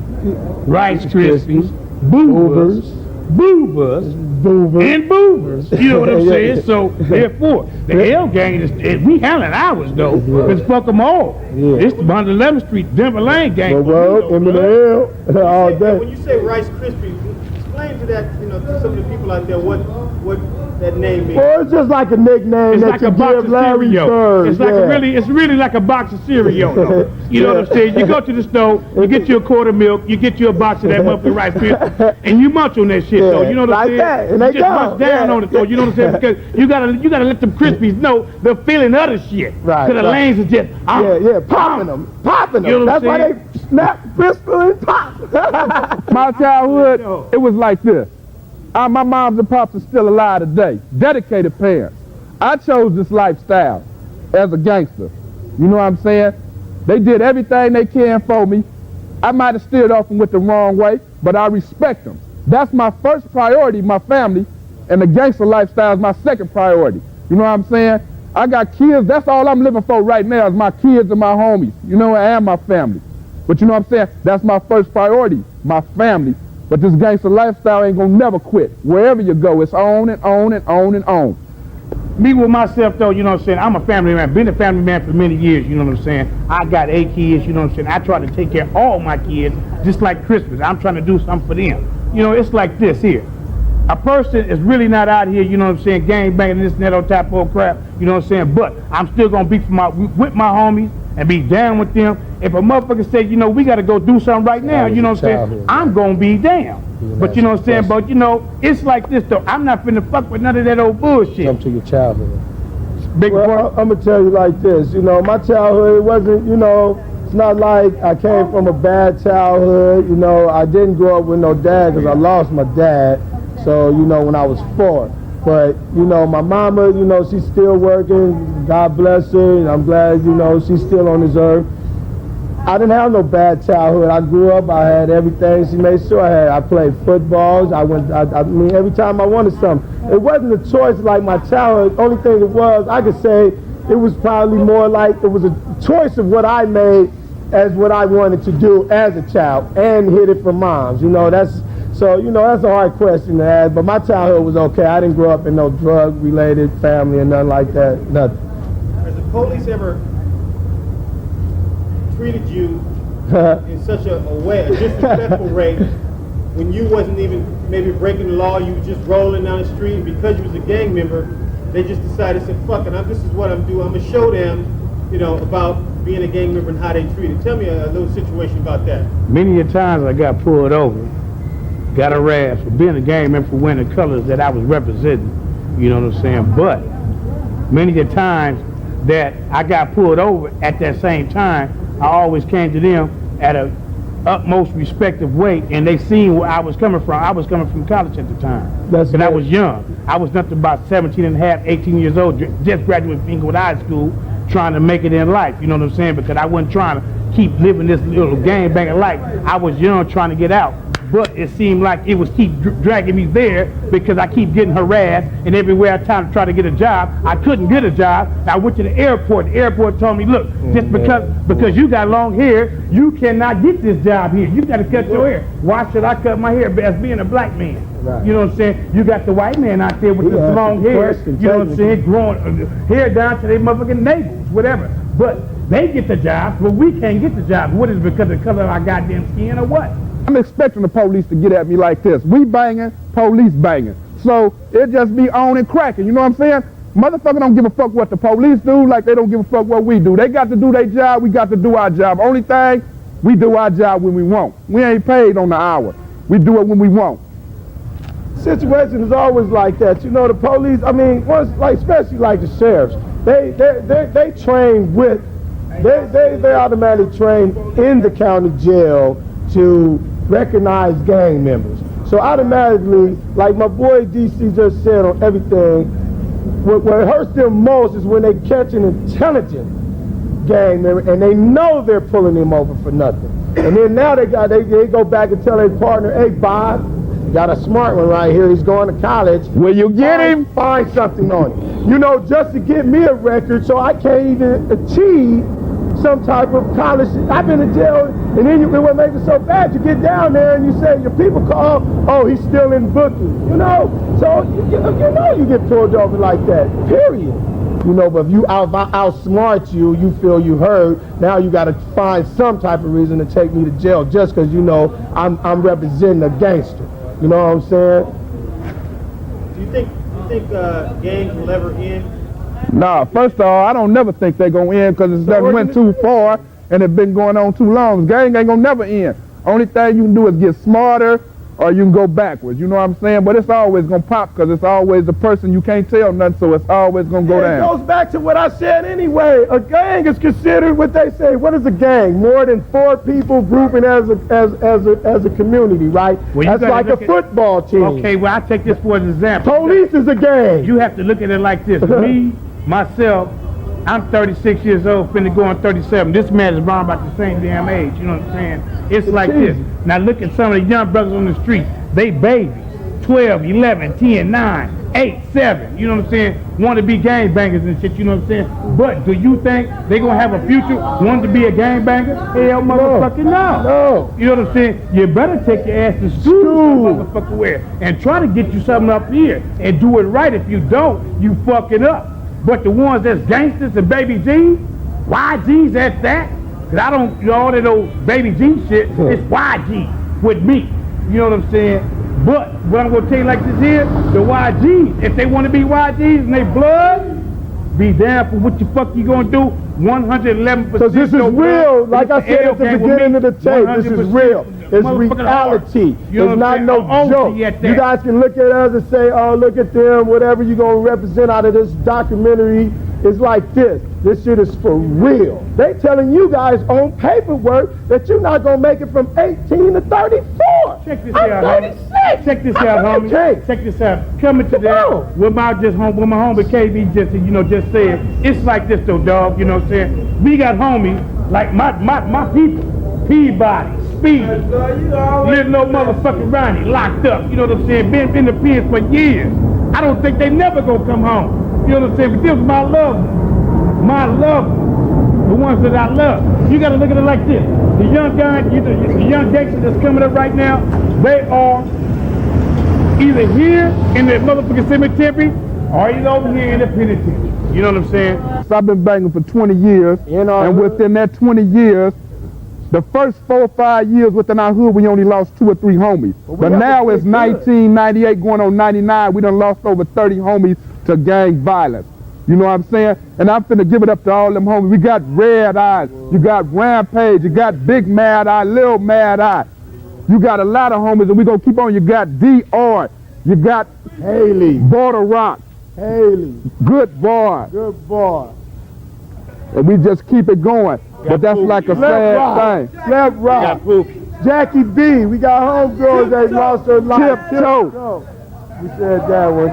Rice Krispies, boobers, and boobers. You know what I'm saying? So therefore, the L gang is we handling ours though, because fuck them all. Yeah. It's the 111th Street Denver Lane gang. Well, in the L all day. When you say Rice Krispies, explain to that, to some of the people out there what that name means. Well, it's just like a nickname It's that like you a box give of Larry cereal. Bird. It's like it's really like a box of cereal. Though. You know what I'm saying? You go to the store, you get you a quart of milk, you get you a box of that muffin rice Krispies, and you munch on that shit though. You know what I'm saying? That, and you they just munch down on it though. You know what I'm saying? Because you gotta let them Krispies know the feeling of the shit. Right. Because the lanes are just popping them. You know what That's I'm why saying? they snap, pistol, and pop. My childhood, it was like this. My moms and pops are still alive today. Dedicated parents. I chose this lifestyle as a gangster. You know what I'm saying? They did everything they can for me. I might have steered off and went the wrong way, but I respect them. That's my first priority, my family, and the gangster lifestyle is my second priority. You know what I'm saying? I got kids. That's all I'm living for right now is my kids and my homies. You know, and my family. But you know what I'm saying? That's my first priority, my family. But this gangster lifestyle ain't gonna never quit. Wherever you go, it's on and on and on and on. Me with myself though, you know what I'm saying? I'm a family man, been a family man for many years, you know what I'm saying? I got 8 kids, you know what I'm saying? I try to take care of all my kids, just like Christmas. I'm trying to do something for them. You know, it's like this here. A person is really not out here, you know what I'm saying, gang banging this and that old type of crap, you know what I'm saying? But I'm still gonna be with my homies and be down with them. If a motherfucker say, you know, we gotta go do something right now, you know what I'm saying? I'm gonna be down. But you know what I'm saying? But you know, it's like this though. I'm not finna fuck with none of that old bullshit. Come to your childhood. Big well, I'm gonna tell you like this. You know, my childhood, it wasn't, you know, it's not like I came from a bad childhood. You know, I didn't grow up with no dad because I lost my dad. So, you know, when I was 4. But, you know, my mama, you know, she's still working. God bless her. And I'm glad, you know, she's still on this earth. I didn't have no bad childhood. I grew up, I had everything. She made sure I played footballs. I mean, every time I wanted something. It wasn't a choice like my childhood. Only thing it was, I could say, it was probably more like it was a choice of what I made as what I wanted to do as a child and hid it from moms. You know, so, you know, that's a hard question to ask, but my childhood was okay. I didn't grow up in no drug-related family or nothing like that, nothing. Has the police ever treated you in such a way, a disrespectful way, when you wasn't even maybe breaking the law, you were just rolling down the street, and because you was a gang member, they just decided, said, fuck it, this is what I'm doing. I'm going to show them, you know, about being a gang member and how they treat it. Tell me a little situation about that. Many a times I got pulled over, got harassed for being a gang member for wearing the colors that I was representing, you know what I'm saying? But many a times that I got pulled over at that same time, I always came to them at a utmost respective way, and they seen where I was coming from. I was coming from college at the time, and I was young. I was nothing about 17 and a half, 18 years old, just graduated from Inglewood High School, trying to make it in life, you know what I'm saying? Because I wasn't trying to keep living this little gang banging life. I was young, trying to get out. But it seemed like it was keep dragging me there because I keep getting harassed, and everywhere I try to get a job, I couldn't get a job. I went to the airport. The airport told me, look, just because you got long hair, you cannot get this job here. You got to cut your hair. Why should I cut my hair as being a black man? Right. You know what I'm saying? You got the white man out there with the long hair, you know what I'm saying, growing hair down to their motherfucking navels, whatever. But they get the job, but we can't get the job. What is it, because of the color of our goddamn skin or what? I'm expecting the police to get at me like this. We banging, police banging. So it just be on and cracking, you know what I'm saying? Motherfucker don't give a fuck what the police do like they don't give a fuck what we do. They got to do their job, we got to do our job. Only thing, we do our job when we want. We ain't paid on the hour. We do it when we want. Situation is always like that. You know, the police, I mean, especially like the sheriffs, they train with, they automatically train in the county jail to recognize gang members. So automatically, like my boy DC just said on everything, what hurts them most is when they catch an intelligent gang member and they know they're pulling him over for nothing. And then now they go back and tell their partner, hey Bob, got a smart one right here, he's going to college. Will you get him? Find something on him. You know, just to get me a record so I can't even achieve some type of college. I've been in jail, and then what makes it so bad, you get down there and you say, your people call, oh, he's still in booking, you know? So, you know you get pulled over like that, period. You know, but if you outsmart you feel you heard, now you got to find some type of reason to take me to jail just because you know I'm representing a gangster. You know what I'm saying? Do you think gangs will ever end? Nah, first of all, I don't never think they're going to end because it done went too far and it's been going on too long. Gang ain't going to never end. Only thing you can do is get smarter or you can go backwards. You know what I'm saying? But it's always going to pop because it's always the person you can't tell nothing, so it's always going to go down. It goes back to what I said anyway. A gang is considered what they say. What is a gang? More than 4 people grouping as a community, right? Well, that's like a football team. Okay, well, I take this for an example. Police is a gang. You have to look at it like this. Me, myself, I'm 36 years old, finna go on 37. This man is around about the same damn age, you know what I'm saying? It's like this. Now look at some of the young brothers on the street. They babies, 12, 11, 10, 9, 8, 7, you know what I'm saying? Want to be gangbangers and shit, you know what I'm saying? But do you think they gonna have a future wanting to be a gangbanger? Hell motherfucking no. No. You know what I'm saying? You better take your ass to school, motherfucker, where, and try to get you something up here and do it right. If you don't, you fuck it up. But the ones that's gangsters and baby G's, YGs at that, because I don't, you know, all that old baby G shit, it's YG with me. You know what I'm saying? But what I'm going to tell you like this here, the YGs, if they want to be YGs and they blood, be damn for what the fuck you going to do, 111%. Because this is real. Like I said at the beginning of the tape, this is real. It's reality. It's not no joke. You guys can look at us and say, oh, look at them, whatever you're going to represent out of this documentary. It's like this. This shit is for real. They telling you guys on paperwork that you're not going to make it from 18 to 34. Check this I'm out, 36. homie. Check this out, homie. Check this out. Coming to that, with my homie KB just said, it's like this though, dog. You know what I'm saying? We got homies like my people, Peabody, Speed, little old motherfucking Ronnie, locked up. You know what I'm saying? Been in the pens for years. I don't think they never gonna come home. You know what I'm saying? But this is my love, the ones that I love. You gotta look at it like this. The young guys, the young gangsters that's coming up right now, they are either here in the motherfucking cemetery or either over here in the penitentiary. You know what I'm saying? So I've been banging for 20 years, and within that 20 years, the first 4 or 5 years within our hood, we only lost 2 or 3 homies. But now it's 1998 going on 99. We done lost over 30 homies to gang violence. You know what I'm saying? And I'm finna give it up to all them homies. We got Red Eyes, you got Rampage, you got Big Mad Eye, Lil Mad Eye. You got a lot of homies, and we gonna keep on. You got D.R., you got Haley, Border Rock, Haley, Good Boy. Good boy. And we just keep it going. But that's like a sad thing. Slap Rock. Jackie B. We got homegirls that lost her life. Tiptoe. We said that one.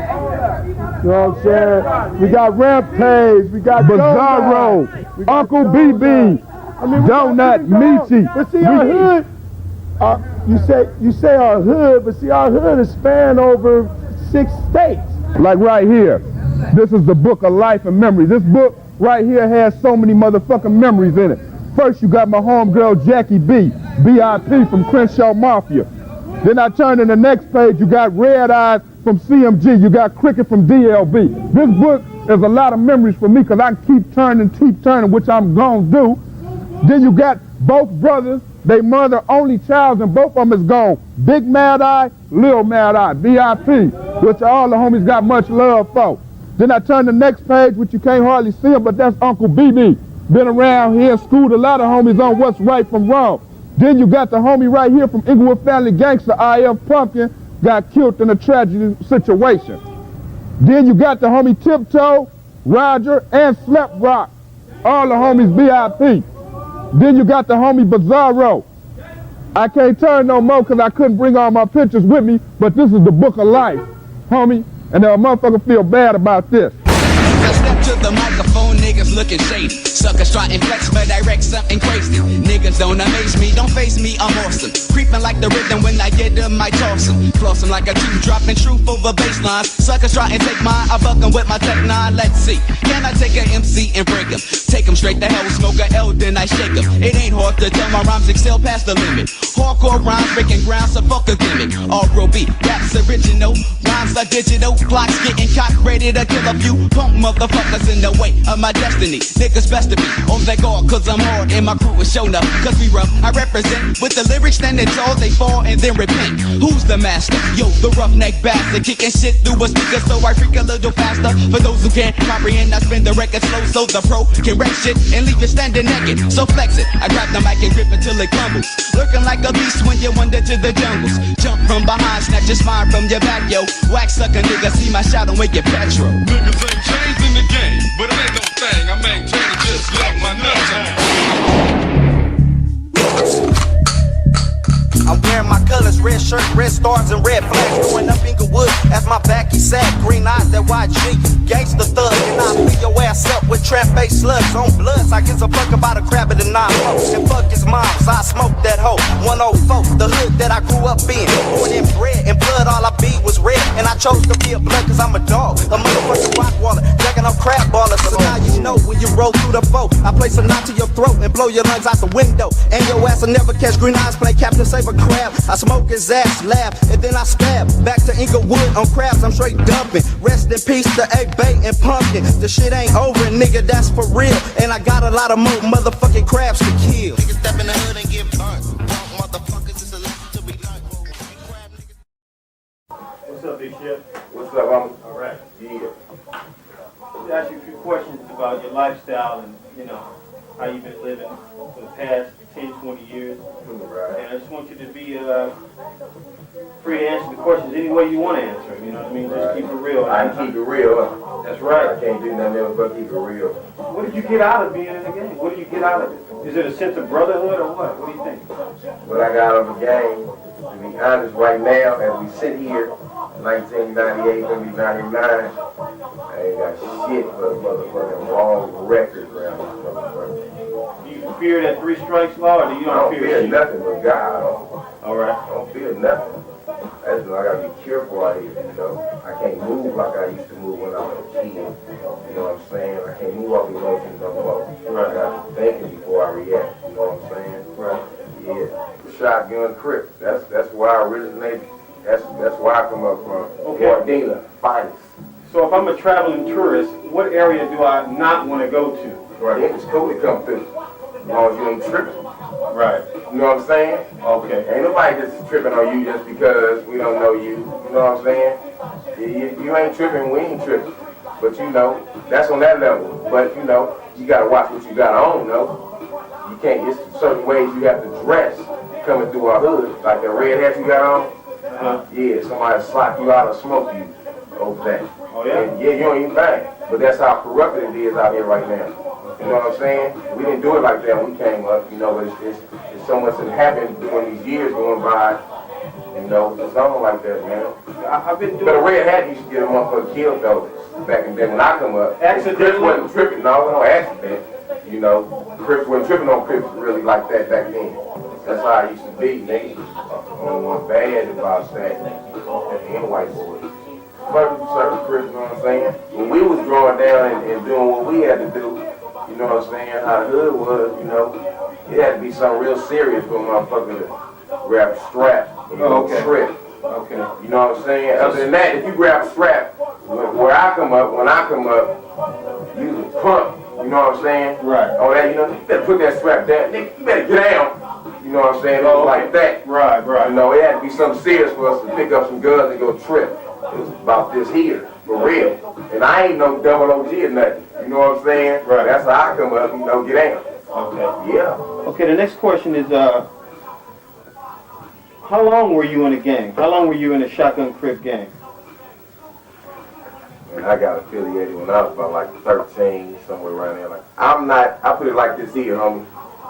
You know what I'm saying? We got Rampage. We got Bizarro. Uncle BB. Donut. Meaty. But see, our hood, you say our hood, but see, our hood is spanned over 6 states. Like right here. This is the book of life and memories. This book right here has so many motherfucking memories in it. First, you got my homegirl Jackie B, BIP from Crenshaw Mafia. Then I turn to the next page, you got Red Eyes from CMG, you got Cricket from DLB. This book is a lot of memories for me because I keep turning, which I'm gonna do. Then you got both brothers, they mother only child, and both of them is gone. Big Mad Eye, Lil Mad Eye, BIP, which all the homies got much love for. Then I turn the next page, which you can't hardly see him, but that's Uncle BB. Been around here, schooled a lot of homies on what's right from wrong. Then you got the homie right here from Inglewood Family Gangster, IF Pumpkin, got killed in a tragedy situation. Then you got the homie Tiptoe, Roger, and Slap Rock. All the homies BIP. Then you got the homie Bizarro. I can't turn no more because I couldn't bring all my pictures with me, but this is the book of life, homie. And a motherfucker feel bad about this. I step to the microphone, niggas looking shady. Suckers try and flex, but direct something crazy. Niggas don't amaze me, don't face me, I'm awesome. Creeping like the rhythm when I get them, I toss them. Flossing like a tree, dropping truth over baseline. Suckers try and take mine, I buck them with my Tech 9, let's see. Can I take a MC and break him? Take him straight to hell, smoke a L, then I shake him. It ain't hard to tell my rhymes excel past the limit. Hardcore rhymes, breaking ground, so fuck a gimmick. All beat, raps original, rhymes are digital. Clocks getting cocked, ready to kill a few punk motherfuckers in the way of my destiny. destiny. Niggas best to be on their guard, cause I'm hard and my crew is shown up. Cause we rough, I represent with the lyrics standing tall, they fall and then repent. Who's the master? Yo, the roughneck bastard, kicking shit through a speaker so I freak a little faster. For those who can't comprehend, I spin the record slow so the pro can wreck shit and leave you standing naked. So flex it, I grab the mic and grip it till it crumbles. Lurking like a beast when you wander to the jungles. Jump from behind, snatch your spine from your back, yo. Wax sucker nigga, see my shadow make it petrol. Niggas ain't changed in the game, but it ain't no thing. I maintain it just like my nuts. I'm wearing my colors, red shirt, red stars, and red flags. Going up Inglewood as my back is sad. Green eyes, that YG, gangsta thug. And I fill your ass up with trap-based slugs on bloods. I gives a fuck about a crab and a 9-4. And fuck his mom, so I smoke that hoe. 104, the hood that I grew up in. Born in bread and blood, all I be was red. And I chose to be a blood cause I'm a dog. A motherfucking rock waller, jacking up crab ballers. So now you know when you roll through the boat, I place a knot to your throat and blow your lungs out the window. And your ass will never catch green eyes, play Captain Saber crab. I smoke his ass, laugh, and then I stab. Back to Inglewood on crabs, I'm straight dumping. Rest in peace to A-Bait and Pumpkin. The shit ain't over, nigga, that's for real. And I got a lot of more motherfucking crabs to kill. Niggas step in the hood and get burnt. Motherfuckers, it's a lesson to be learned. What's up, Big Chef? What's up, homie? All right. Yeah. Let me ask you a few questions about your lifestyle and, you know, how you've been living for the past 10, 20 years. Right. And I just want you to be free to answer the questions any way you want to answer them, you know what I mean? Just keep it real. I can keep it real, huh? That's right. I can't do nothing else but keep it real. What did you get out of being in the game? What did you get out of it? Is it a sense of brotherhood or what? What do you think? What I got out of the game, to be honest, right now, as we sit here, 1998, gonna be 99, I ain't got shit but motherfucking wrong records around this motherfucker. Do you fear that 3 strikes law, or do you don't fear nothing but God. All right. I don't fear nothing. That's why I gotta be careful out here, you know. I can't move like I used to move when I was a kid. You know what I'm saying? I can't move off emotions no more. Right. I gotta be thinking before I react. You know what I'm saying? Right. Yeah. Shotgun Crip. That's where I originated. That's where I come up from. Okay. Gardena, finest. So if I'm a traveling tourist, what area do I not want to go to? Right. It's cool to come through. As long as you ain't tripping. Right. You know what I'm saying? Okay. Ain't nobody just tripping on you just because we don't know you. You know what I'm saying? You ain't tripping, we ain't tripping. But you know, that's on that level. But you know, you gotta watch what you got on, though. You can't, it's certain ways you have to dress coming through our hood. Like the red hat you got on. Yeah, somebody slap you out or smoke you over that. Oh yeah? And yeah, you don't even bang. But that's how corrupted it is out here right now. You know what I'm saying? We didn't do it like that when we came up, you know, but it's so much that happened during these years going by. You know, it's on like that, man. I've been doing. But a red hat used to get a motherfucker killed though. Back in the day when I come up. Crips wasn't tripping, no accident. You know, Crips wasn't tripping on Crips really like that back then. That's how it used to be, nigga. Bad about that. And white boys. But certain Crips, you know what I'm saying? When we was growing down and doing what we had to do, you know what I'm saying, how the hood was, you know, it had to be something real serious for a motherfucker to grab a strap and trip. Okay. You know what I'm saying? Other than that, if you grab a strap, when I come up, you was a pump. You know what I'm saying? Right. Oh, that, you know, you better put that strap down. Nigga, you better get down. You know what I'm saying? It was like that. Right, right. You know, it had to be something serious for us to pick up some guns and go trip. It was about this here, for real. And I ain't no double OG or nothing. You know what I'm saying? Right. That's how I come up, you know, get down. Okay. Yeah. Okay, the next question is, how long were you in a gang? How long were you in a Shotgun Crip gang? And I got affiliated when I was about like 13, somewhere around there. Like, I put it like this here, homie.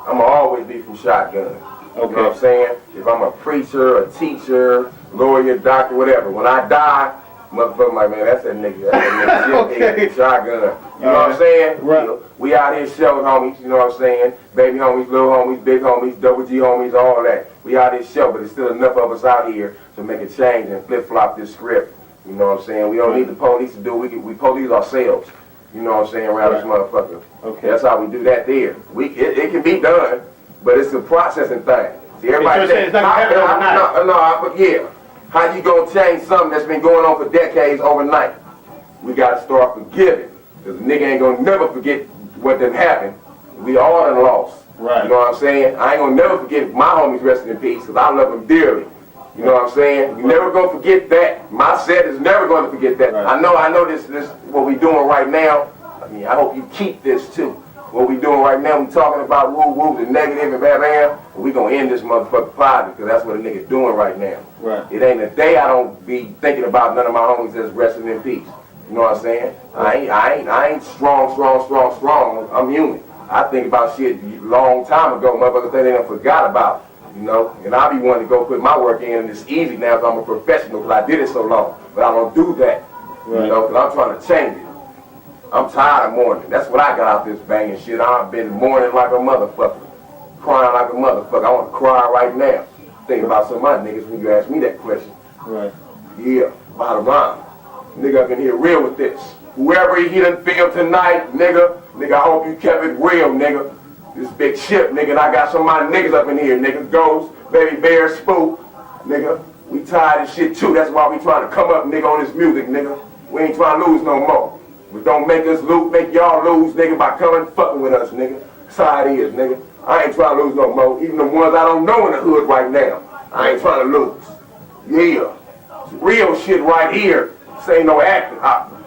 I'ma always be from Shotgun. Okay. You know what I'm saying? If I'm a preacher, a teacher, lawyer, doctor, whatever, when I die, motherfucker like, man, that's that nigga. That's that nigga. Okay. Shotgun. You know what I'm saying? Right. You know, we out here showing homies, you know what I'm saying? Baby homies, little homies, big homies, double G homies, all that. We out here show, but there's still enough of us out here to make a change and flip-flop this script. You know what I'm saying? We don't need the police to do it. We police ourselves. You know what I'm saying? Around this motherfucker. Okay. That's how we do that there. It can be done, but it's a processing thing. See, everybody says, but yeah. How you gonna change something that's been going on for decades overnight? We gotta start forgiving. Because a nigga ain't gonna never forget what done happened. We all done lost. Right. You know what I'm saying? I ain't gonna never forget my homies resting in peace, because I love them dearly. You know what I'm saying? You never gonna forget that. My set is never gonna forget that. Right. I know this what we doing right now. I mean, I hope you keep this too. What we doing right now, we talking about woo-woo, the negative and bam, and we gonna end this motherfucker positive, because that's what a nigga doing right now. Right. It ain't a day I don't be thinking about none of my homies that's resting in peace. You know what I'm saying? I ain't strong. I'm human. I think about shit a long time ago, motherfuckers think they done forgot about it, you know? And I be wanting to go put my work in, and it's easy now because I'm a professional, because I did it so long. But I don't do that, you know, because I'm trying to change it. I'm tired of mourning. That's what I got out this banging shit. I've been mourning like a motherfucker, crying like a motherfucker. I want to cry right now. Thinking about some of my niggas when you ask me that question. Right. Yeah, bottom line. Nigga, I've been here real with this. Whoever he done feel tonight, nigga, I hope you kept it real, nigga. This big ship, nigga, and I got some of my niggas up in here, nigga. Ghost, Baby Bear, Spook, nigga. We tired of shit too. That's why we trying to come up, nigga, on this music, nigga. We ain't trying to lose no more. But don't make us lose, make y'all lose, nigga, by coming fucking with us, nigga. That's how it is, nigga. I ain't trying to lose no more. Even the ones I don't know in the hood right now, I ain't trying to lose. Yeah. It's real shit right here. This ain't no acting.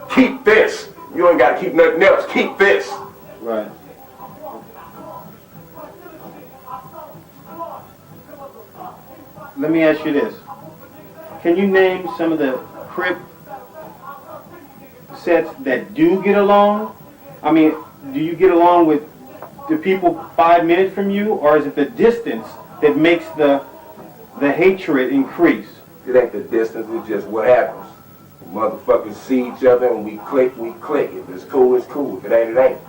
Keep this. You ain't got to keep nothing else. Keep this. Right. Let me ask you this. Can you name some of the Crip sets that do get along? I mean, do you get along with the people 5 minutes from you, or is it the distance that makes the hatred increase? It ain't the distance, it's just what happens. Motherfuckers see each other and we click. If it's cool, it's cool. If it ain't, it ain't.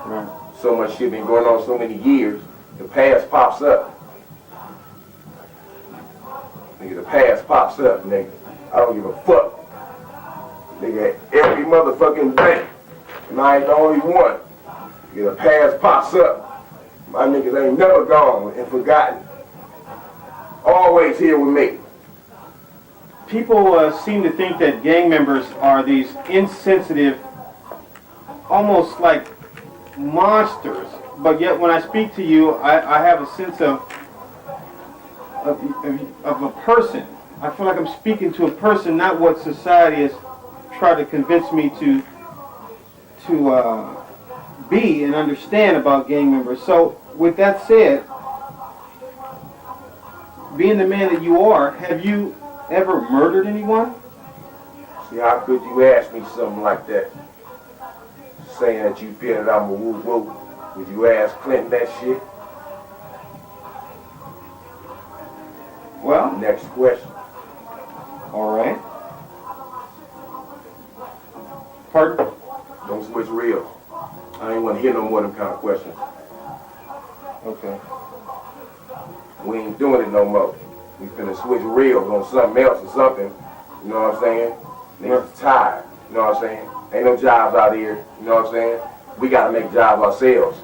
Right. So much shit been going on so many years, the past pops up. Nigga, the past pops up, nigga. I don't give a fuck. Nigga, every motherfucking day. And I ain't the only one. Nigga, the past pops up. My niggas ain't never gone and forgotten. Always here with me. People seem to think that gang members are these insensitive, almost like monsters. But yet when I speak to you, I have a sense of a person. I feel like I'm speaking to a person, not what society has tried to convince me to be and understand about gang members. So with that said, being the man that you are, have you ever murdered anyone? See, how could you ask me something like that? Saying that you feel that I'm a woo-woo. Would you ask Clinton that shit? Well, next question. All right. Pardon? Don't switch real. I ain't want to hear no more of them kind of questions. Okay. We ain't doing it no more. We finna switch reels on something else or something. You know what I'm saying? Niggas tired. You know what I'm saying? Ain't no jobs out here. You know what I'm saying? We gotta make jobs ourselves.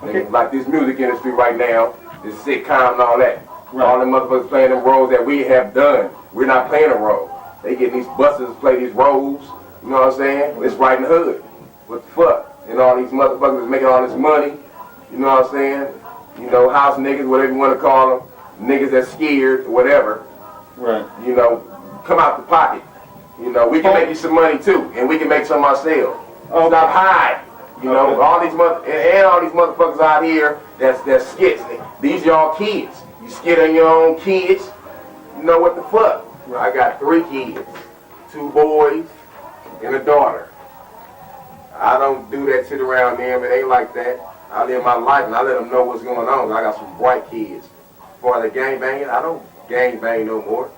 Okay. Niggas, like this music industry right now, this sitcom and all that. Right. All them motherfuckers playing them roles that we have done. We're not playing a role. They get these busters to play these roles. You know what I'm saying? It's right in the hood. What the fuck? And all these motherfuckers is making all this money. You know what I'm saying? You know, house niggas, whatever you want to call them. Niggas that's scared or whatever. Right. You know, come out the pocket. You know, we can make you some money too, and we can make some ourselves. Okay. Stop hiding. You know, all these all these motherfuckers out here that's skits. These y'all kids. You skid on your own kids. You know what the fuck? I got 3 kids, 2 boys and a daughter. I don't do that shit around them. It ain't like that. I live my life and I let them know what's going on. I got some bright kids. For the gang banging, I don't gang bang no more.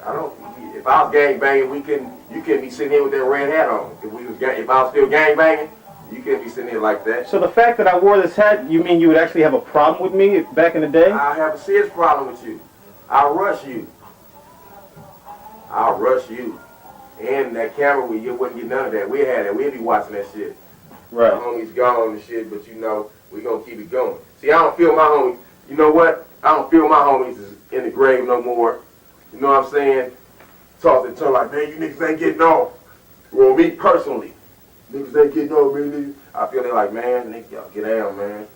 I don't. If I was gang banging, you couldn't be sitting here with that red hat on. If I was still gang banging, you couldn't be sitting here like that. So the fact that I wore this hat, you mean you would actually have a problem with me back in the day? I have a serious problem with you. I'll rush you. I'll rush you. And that camera, you wouldn't get none of that. We had it. We'd be watching that shit. Right. My homies gone and shit, but you know, we gonna keep it going. See, I don't feel my homies. You know what? I don't feel my homies is in the grave no more. You know what I'm saying? Talk to each other like, man, you niggas ain't getting off. Well, me personally, niggas ain't getting off, man. I feel they like, man, nigga, y'all get down, man.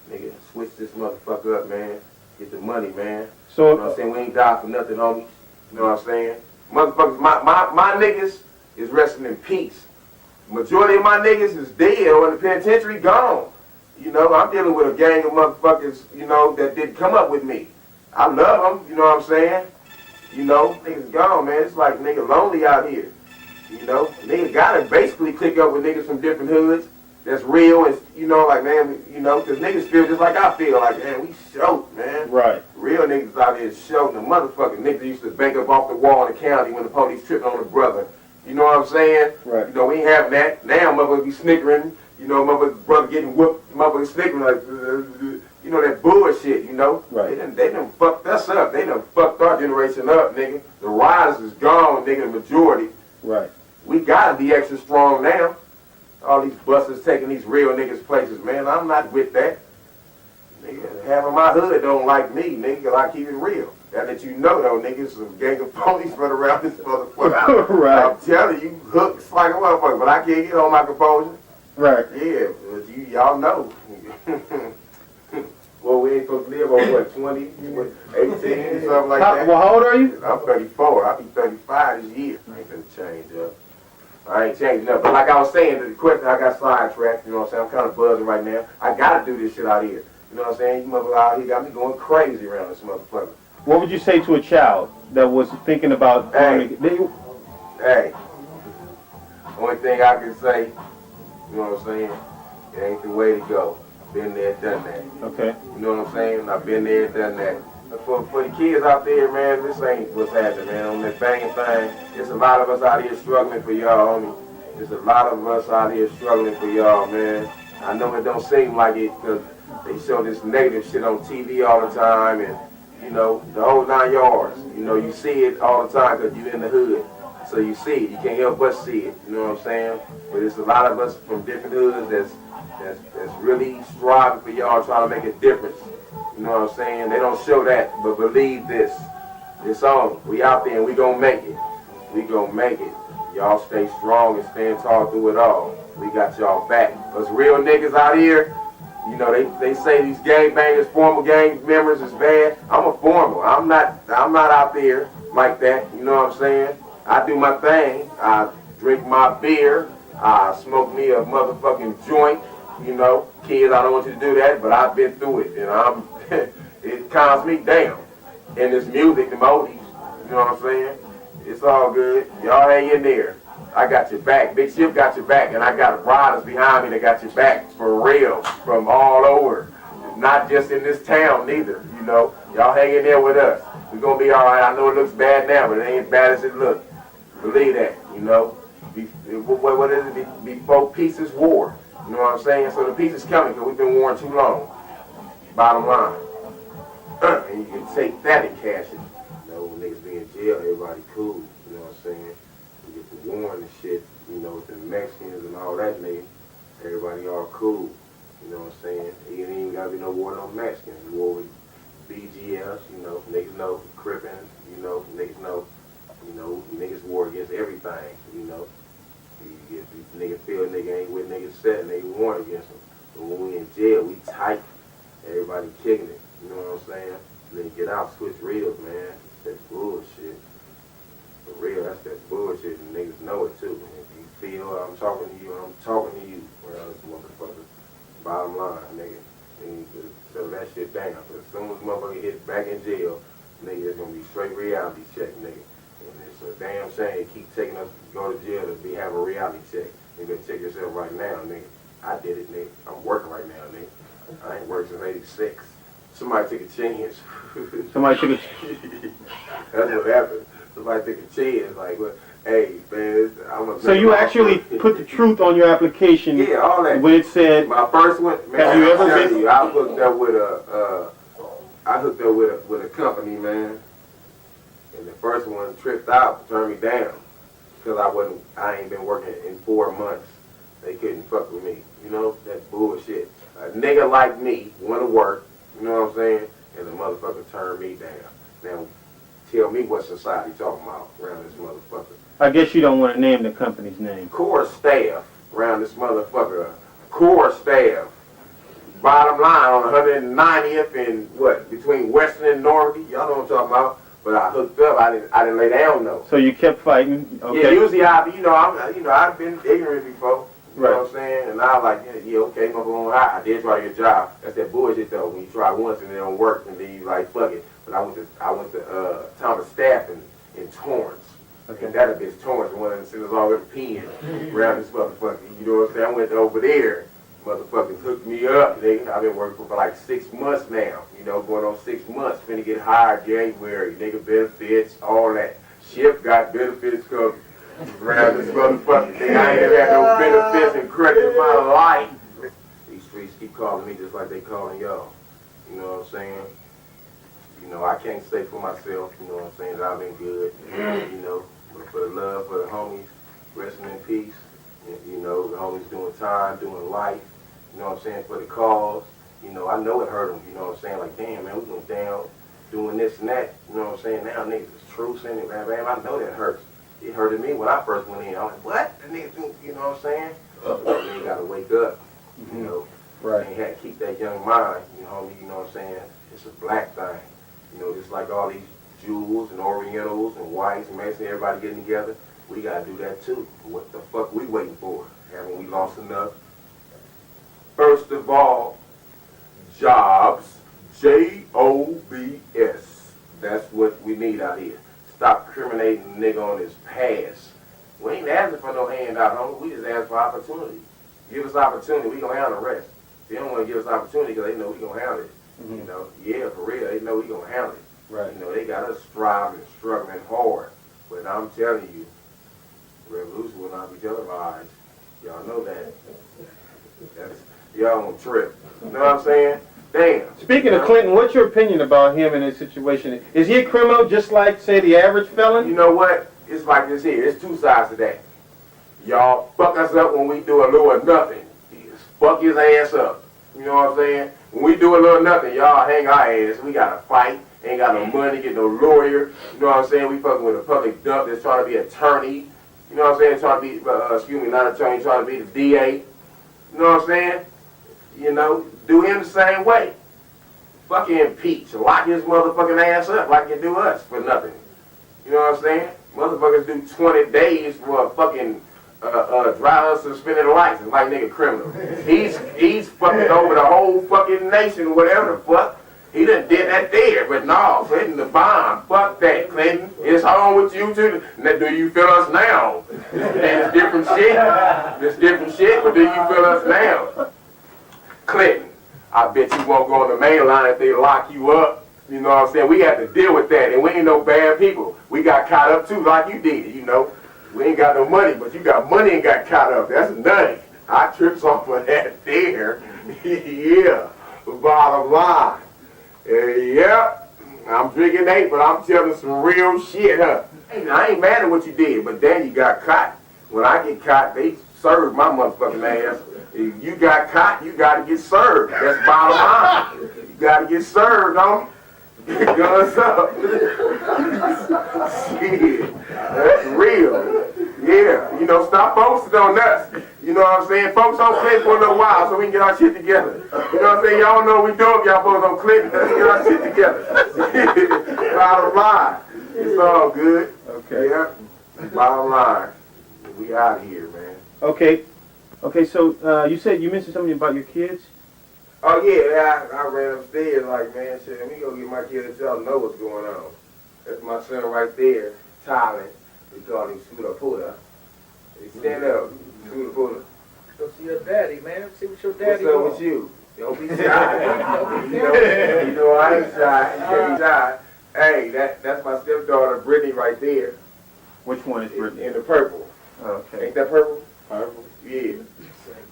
Nigga, switch this motherfucker up, man. Get the money, man. So, you know what I'm saying? We ain't die for nothing, homies. You know what I'm saying? Motherfuckers, my niggas is resting in peace. Majority of my niggas is dead or in the penitentiary, gone. You know, I'm dealing with a gang of motherfuckers, you know, that didn't come up with me. I love them, you know what I'm saying? You know, niggas gone, man. It's like nigga lonely out here. You know, nigga gotta basically click up with niggas from different hoods. That's real, and you know, like man, you know, cause niggas feel just like I feel. Like man, we shook, man. Right. Real niggas out here shook. The motherfucking niggas used to bank up off the wall in the county when the police tripping on the brother. You know what I'm saying? Right. You know, we ain't having that. Now motherfuckers be snickering. You know, motherfuckers brother getting whooped. Motherfuckers snickering like, you know, that bullshit. You know. Right. They done fucked us up. They done fucked our generation up, nigga. The riders is gone, nigga. The majority. Right. We gotta be extra strong now. All these buses taking these real niggas places, man. I'm not with that. Nigga, half of my hood don't like me, nigga. I keep it real. That let you know, though, niggas, some gang of police run around this motherfucker. Right. I'm telling you, hooks like a motherfucker, but I can't get on my composure. Right. Yeah, but y'all know. Well, we ain't supposed to live on what, 20, 18, something like that. Well, how old are you? I'm 34. I'll be 35 this year. I ain't gonna change up. I ain't changing up. But like I was saying, the question, I got sidetracked, you know what I'm saying? I'm kind of buzzing right now. I gotta do this shit out here. You know what I'm saying? You motherfucker out here got me going crazy around this motherfucker. What would you say to a child that was thinking about Hey, only thing I can say, you know what I'm saying? It ain't the way to go. Been there, done that. Okay. You know what I'm saying? I've been there, done that. For the kids out there, man, this ain't what's happening, man. On that banging thing, there's a lot of us out here struggling for y'all, homie. There's a lot of us out here struggling for y'all, man. I know it don't seem like it because they show this negative shit on TV all the time and, you know, the whole 9 yards. You know, you see it all the time because you're in the hood. So you see it. You can't help but see it. You know what I'm saying? But there's a lot of us from different hoods that's really striving for y'all, trying to make a difference. You know what I'm saying? They don't show that, but believe this. It's on. We out there and we gonna make it. We gonna make it. Y'all stay strong and stand tall through it all. We got y'all back. Us real niggas out here, you know, they say these gang bangers, former gang members is bad. I'm a former. I'm not out there like that. You know what I'm saying? I do my thing. I drink my beer. I smoke me a motherfucking joint. You know, kids, I don't want you to do that, but I've been through it, and it calms me down. And this music, the oldies, you know what I'm saying? It's all good. Y'all hang in there. I got your back. Big Ship got your back, and I got riders behind me that got your back for real, from all over. Not just in this town, neither, you know. Y'all hang in there with us. We're going to be all right. I know it looks bad now, but it ain't as bad as it looks. Believe that, you know. What is it? Before peace is war. You know what I'm saying? So the peace is coming because we've been warring too long. Bottom line. And you can take that and cash it. You know, when niggas be in jail, everybody cool. You know what I'm saying? You get the warring and shit, you know, with the Mexicans and all that nigga. Everybody all cool. You know what I'm saying? It ain't even gotta be no war on Mexicans. War with BGS, you know, niggas know, Crippin, you know, niggas war against everything, you know. If nigga feel nigga ain't with niggas set and they warn against them. But when we in jail, we tight. Everybody kicking it. You know what I'm saying? And then you get out, switch reels, man. That's bullshit. For real, that's that bullshit, and niggas know it too. And if you feel I'm talking to you, I'm talking to you. Well, this motherfucker. Bottom line, nigga. You need to settle that shit down. Because as soon as motherfucker hits back in jail, nigga, it's gonna be straight reality check, nigga. And it's a damn shame keep taking us to go to jail to have a reality check. You better check yourself right now, nigga. I did it, nigga. I'm working right now, nigga. I ain't worked since '86. Somebody took a chance. Somebody took a chance. That's what happened. Somebody took a chance. Like, well, hey, man, I'm a. So you actually put the truth on your application? Yeah, all that. When it said. My first one, man. Have you ever been? I hooked up with a company, man. And the first one tripped out, turned me down, because I ain't been working in 4 months. They couldn't fuck with me. You know, that's bullshit. A nigga like me want to work, you know what I'm saying? And the motherfucker turned me down. Now, tell me what society talking about around this motherfucker. I guess you don't want to name the company's name. Core staff around this motherfucker core staff. Bottom line, on 190th and what, between Western and Normandy, y'all know what I'm talking about. But I hooked up, I didn't lay down though. So you kept fighting? Okay. Yeah, usually I've been ignorant before. You know what I'm saying? And I was like, yeah, okay, my going high. I did try to get a job. That's that bullshit though. When you try once and it don't work, and then you like, fuck it. But I went to Thomas Staffing in Torrance. Okay. And that bitch Torrance, one of them sent us all with a pen around this motherfucker. You know what I'm saying? I went over there. Motherfuckers hooked me up, nigga. I've been working for like 6 months now. You know, going on 6 months. Finna get hired January. Nigga, benefits, all that. Ship got benefits covered around this motherfucker. Nigga, I ain't never had no benefits and credit in my life. These streets keep calling me just like they calling y'all. You know what I'm saying? You know, I can't say for myself, you know what I'm saying, that I've been good. You know, but for the love for the homies, resting in peace. You know, the homies doing time, doing life. You know what I'm saying, for the cause. You know, I know it hurt them. You know what I'm saying, like, damn, man, we went down doing this and that. You know what I'm saying, now niggas is trucing it, man, I know that hurts. It hurted me when I first went in. I was like, what? The niggas do, you know what I'm saying? Then you gotta wake up, you know. Right. And you had to keep that young mind, you know what I'm saying? It's a black thing. You know, just like all these Jews and Orientals and whites and Mexicans, everybody getting together. We gotta do that too. What the fuck we waiting for? Haven't we lost enough? First of all, jobs, J-O-B-S. That's what we need out here. Stop criminating the nigga on his past. We ain't asking for no handout, homie. We just ask for opportunity. Give us opportunity, we gonna handle the rest. They don't wanna give us opportunity because they know we gonna handle it. Mm-hmm. You know, yeah, for real, they know we gonna handle it. Right. You know, they got us striving, struggling hard. But I'm telling you, revolution will not be televised. Y'all know that. Y'all on trip. You know what I'm saying? Damn. Speaking of Clinton, what's your opinion about him in this situation? Is he a criminal just like, say, the average felon? You know what? It's like this here. It's two sides to that. Y'all fuck us up when we do a little or nothing. Just fuck his ass up. You know what I'm saying? When we do a little nothing, y'all hang our ass. We gotta fight. Ain't got no money, get no lawyer. You know what I'm saying? We fucking with a public dump that's trying to be attorney. You know what I'm saying? Trying to be, not attorney, trying to be the DA. You know what I'm saying? You know, do him the same way. Fucking impeach. Lock his motherfucking ass up like you do us for nothing. You know what I'm saying? Motherfuckers do 20 days for a fucking driver suspended license like nigga criminal. He's fucking over the whole fucking nation, whatever the fuck. He done did that there, but no, Clinton the bomb. Fuck that, Clinton. It's home with you too. Now, do you feel us now? It's different shit. It's different shit, but do you feel us now? Clinton, I bet you won't go on the main line if they lock you up. You know what I'm saying? We have to deal with that, and we ain't no bad people. We got caught up too, like you did, you know. We ain't got no money, but you got money and got caught up. That's nothing. I trips off of that there. Yeah, bottom line. Yeah, I'm drinking 8, but I'm telling some real shit, huh? I ain't mad at what you did, but then you got caught. When I get caught, they serve my motherfucking ass. If you got caught, you got to get served. That's bottom line. You got to get served, homie. Guns up. Shit, that's real. Yeah, you know, stop focusing on us. You know what I'm saying? Folks on Clinton for a little while so we can get our shit together. You know what I'm saying? Y'all don't know what we doing, y'all folks on Clinton. Let's get our shit together. Bottom line. It's all good. Okay. Yeah. Bottom line. We out of here, man. Okay. Okay, so you said you mentioned something about your kids? Oh, yeah, I ran upstairs like, man, shit, let me go get my kids and tell them know what's going on. That's my son right there, Tyler. We call him Scooter Puda. He stand up, Scooter Puda. Go see your daddy, man. See what your daddy wants. What's up with you? Don't be shy. you know I ain't shy. You can't be shy. Hey, that's my stepdaughter, Brittany, right there. Which one is Brittany? In the purple. Okay. Ain't that purple? Purple. Yeah.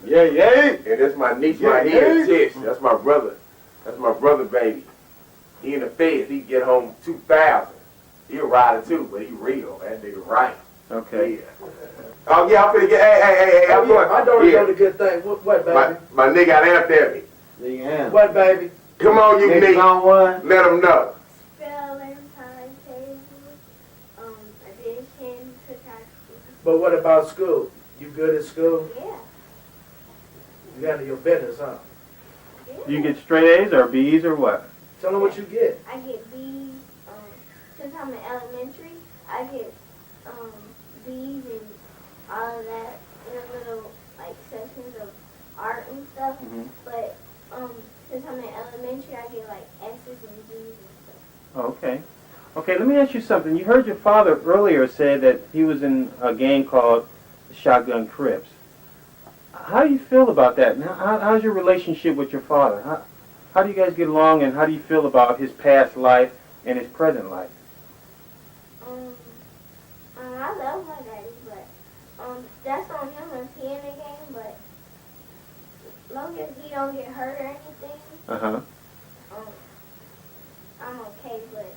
Yeah, yeah. And that's my niece right here, Tish. That's my brother. That's my brother, baby. He in the feds. He get home 2000. He a rider too, but he real. That nigga right. Okay. Yeah. Oh yeah, I'm finna get. Hey. I'm going. My daughter told a good thing. What baby? My nigga out there at me. What baby? Come on, you nigga. Let him know. Spelling, timetable, addition, subtraction. But what about school? You good at school? Yeah. You handle your business, huh? You get straight A's or B's or what? Tell them what you get. I get B's. Since I'm in elementary, I get B's and all of that in a little like sections of art and stuff. But since I'm in elementary, I get like S's and D's and stuff. Okay. Okay, let me ask you something. You heard your father earlier say that he was in a gang called Shotgun Crips. How do you feel about that? And how's your relationship with your father? How do you guys get along, and how do you feel about his past life and his present life? I love my daddy, but that's on him if he in the game. But as long as he don't get hurt or anything, I'm okay. But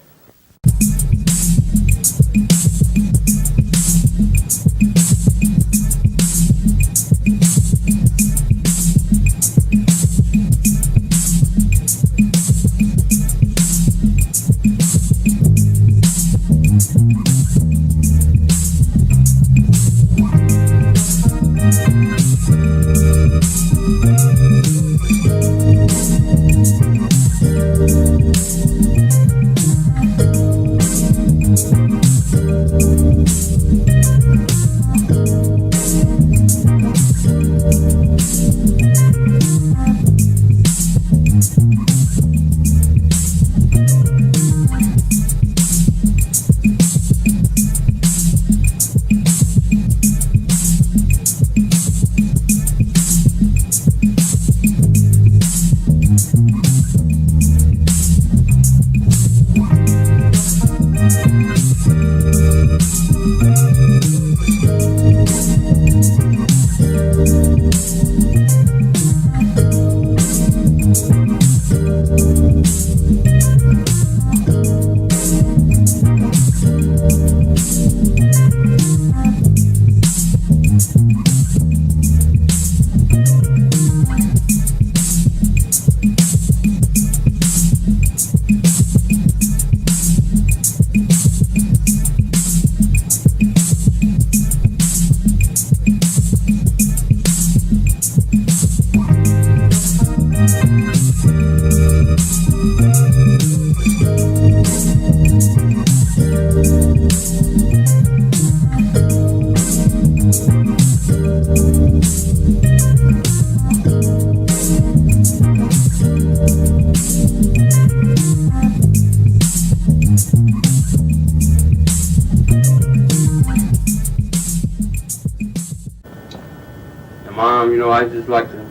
Mom, I just like to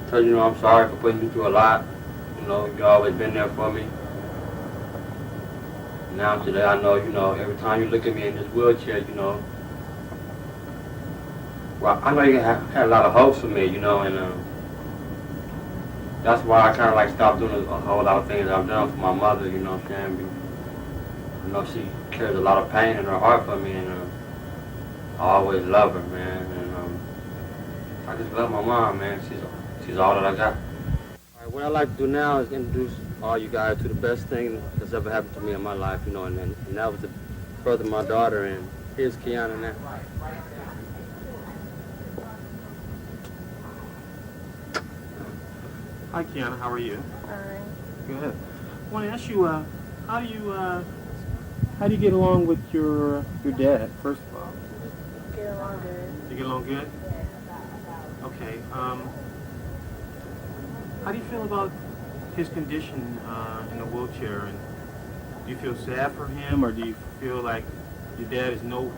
tell you, I'm sorry for putting you through a lot. You've always been there for me. Now today I know, every time you look at me in this wheelchair, well, I know you had a lot of hopes for me, and that's why I kind of like stopped doing a whole lot of things I've done for my mother, you know what I'm saying? I know she carries a lot of pain in her heart for me, and I always love her, man. And I just love my mom, man. She's all that I got. All right, what I'd like to do now is introduce all you guys to the best thing that's ever happened to me in my life, and that was the birth of my daughter, and here's Kiana now. Hi, Kiana. How are you? Alright. Good. I want to ask you, how do you get along with your dad? First of all. Get along good. You get along good? Okay. How do you feel about his condition in the wheelchair? And do you feel sad for him, or do you feel like your dad is no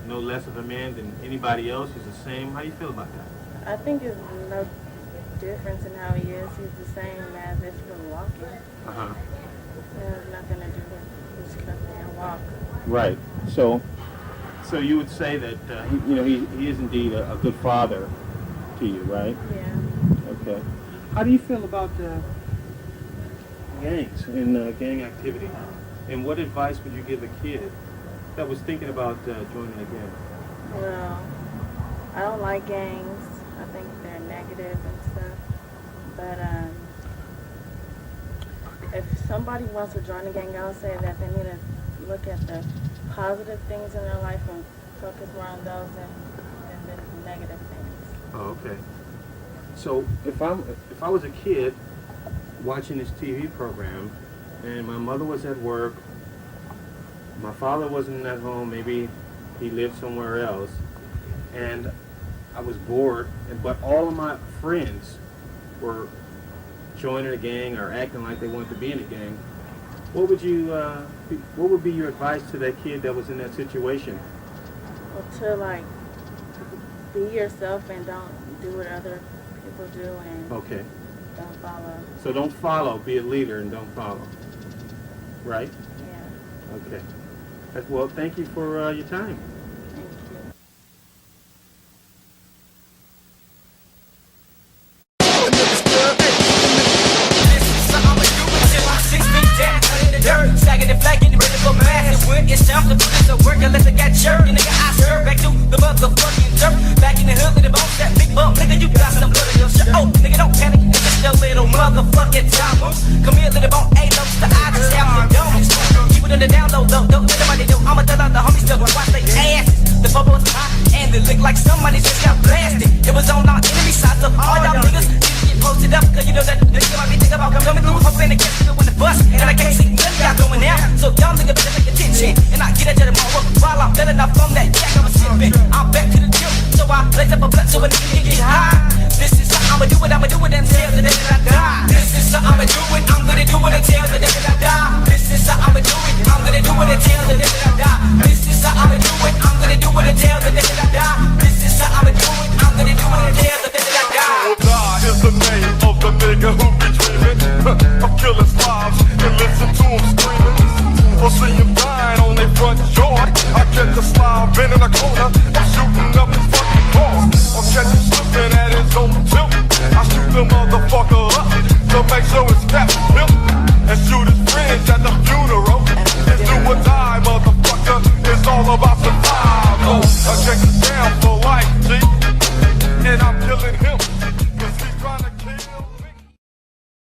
less of a man than anybody else? He's the same. How do you feel about that? I think there's no difference in how he is. He's the same as if he was walking. It has nothing to do with his company and walk. Right. So you would say that he is indeed a good father to you, right? Yeah. Okay. How do you feel about gangs and gang activity? And what advice would you give a kid that was thinking about joining a gang? Well, I don't like gangs. I think they're negative and stuff. But if somebody wants to join a gang, I would say that they need to look at the positive things in their life and focus more on those than the negative things. Oh, okay. So if I was a kid watching this TV program, and my mother was at work, my father wasn't at home, maybe he lived somewhere else, and I was bored, but all of my friends were joining a gang or acting like they wanted to be in a gang, what would be your advice to that kid that was in that situation? Well, to like be yourself and don't do what other people do, and Okay. don't follow. So don't follow, be a leader and don't follow. Right? Yeah. Okay. Well, thank you for your time. Sagging and flagging, ready for mass. When it's time to put it to work, unless I got jerk. And nigga, I swerve back to the motherfucking dirt. Back in the hood with the bones, that big bump. Nigga, you got some blood in your shirt. Oh, nigga, don't panic. It's just a little motherfucking time. Come here, little bone, ain't no the eye, just have the dome. Keep it on the down low, though. Nobody know. I'ma tell out the homies still watch they asses. The bubble was hot, and it looked like somebody just got blasted. It was on our enemy side, so all y'all niggas need to get posted up. Cause you know that nigga might be thinking about coming through, hoping to catch me when the bus. And I can't see none of y'all going out. So y'all niggas better pay attention. And I get at you tomorrow while I'm filling up from that jack I'm sipping. I'm back to the gym, so I blaze up a blunt so a nigga can get high. This is how I'ma do it until the day that I die. This is how I'ma do it, I'm gonna do it until the day that I die. This is how I'ma do it, I'm gonna do it until the day that I die. This is how I'ma do it, I'm gonna do it until the day that I die. This is how I'ma do it, I'm gonna do it until the day that I die. God is the name of the nigga who be dreaming of killing slobs and listen to him screaming. Or see him dying on their front yard. I catch a slob in a corner.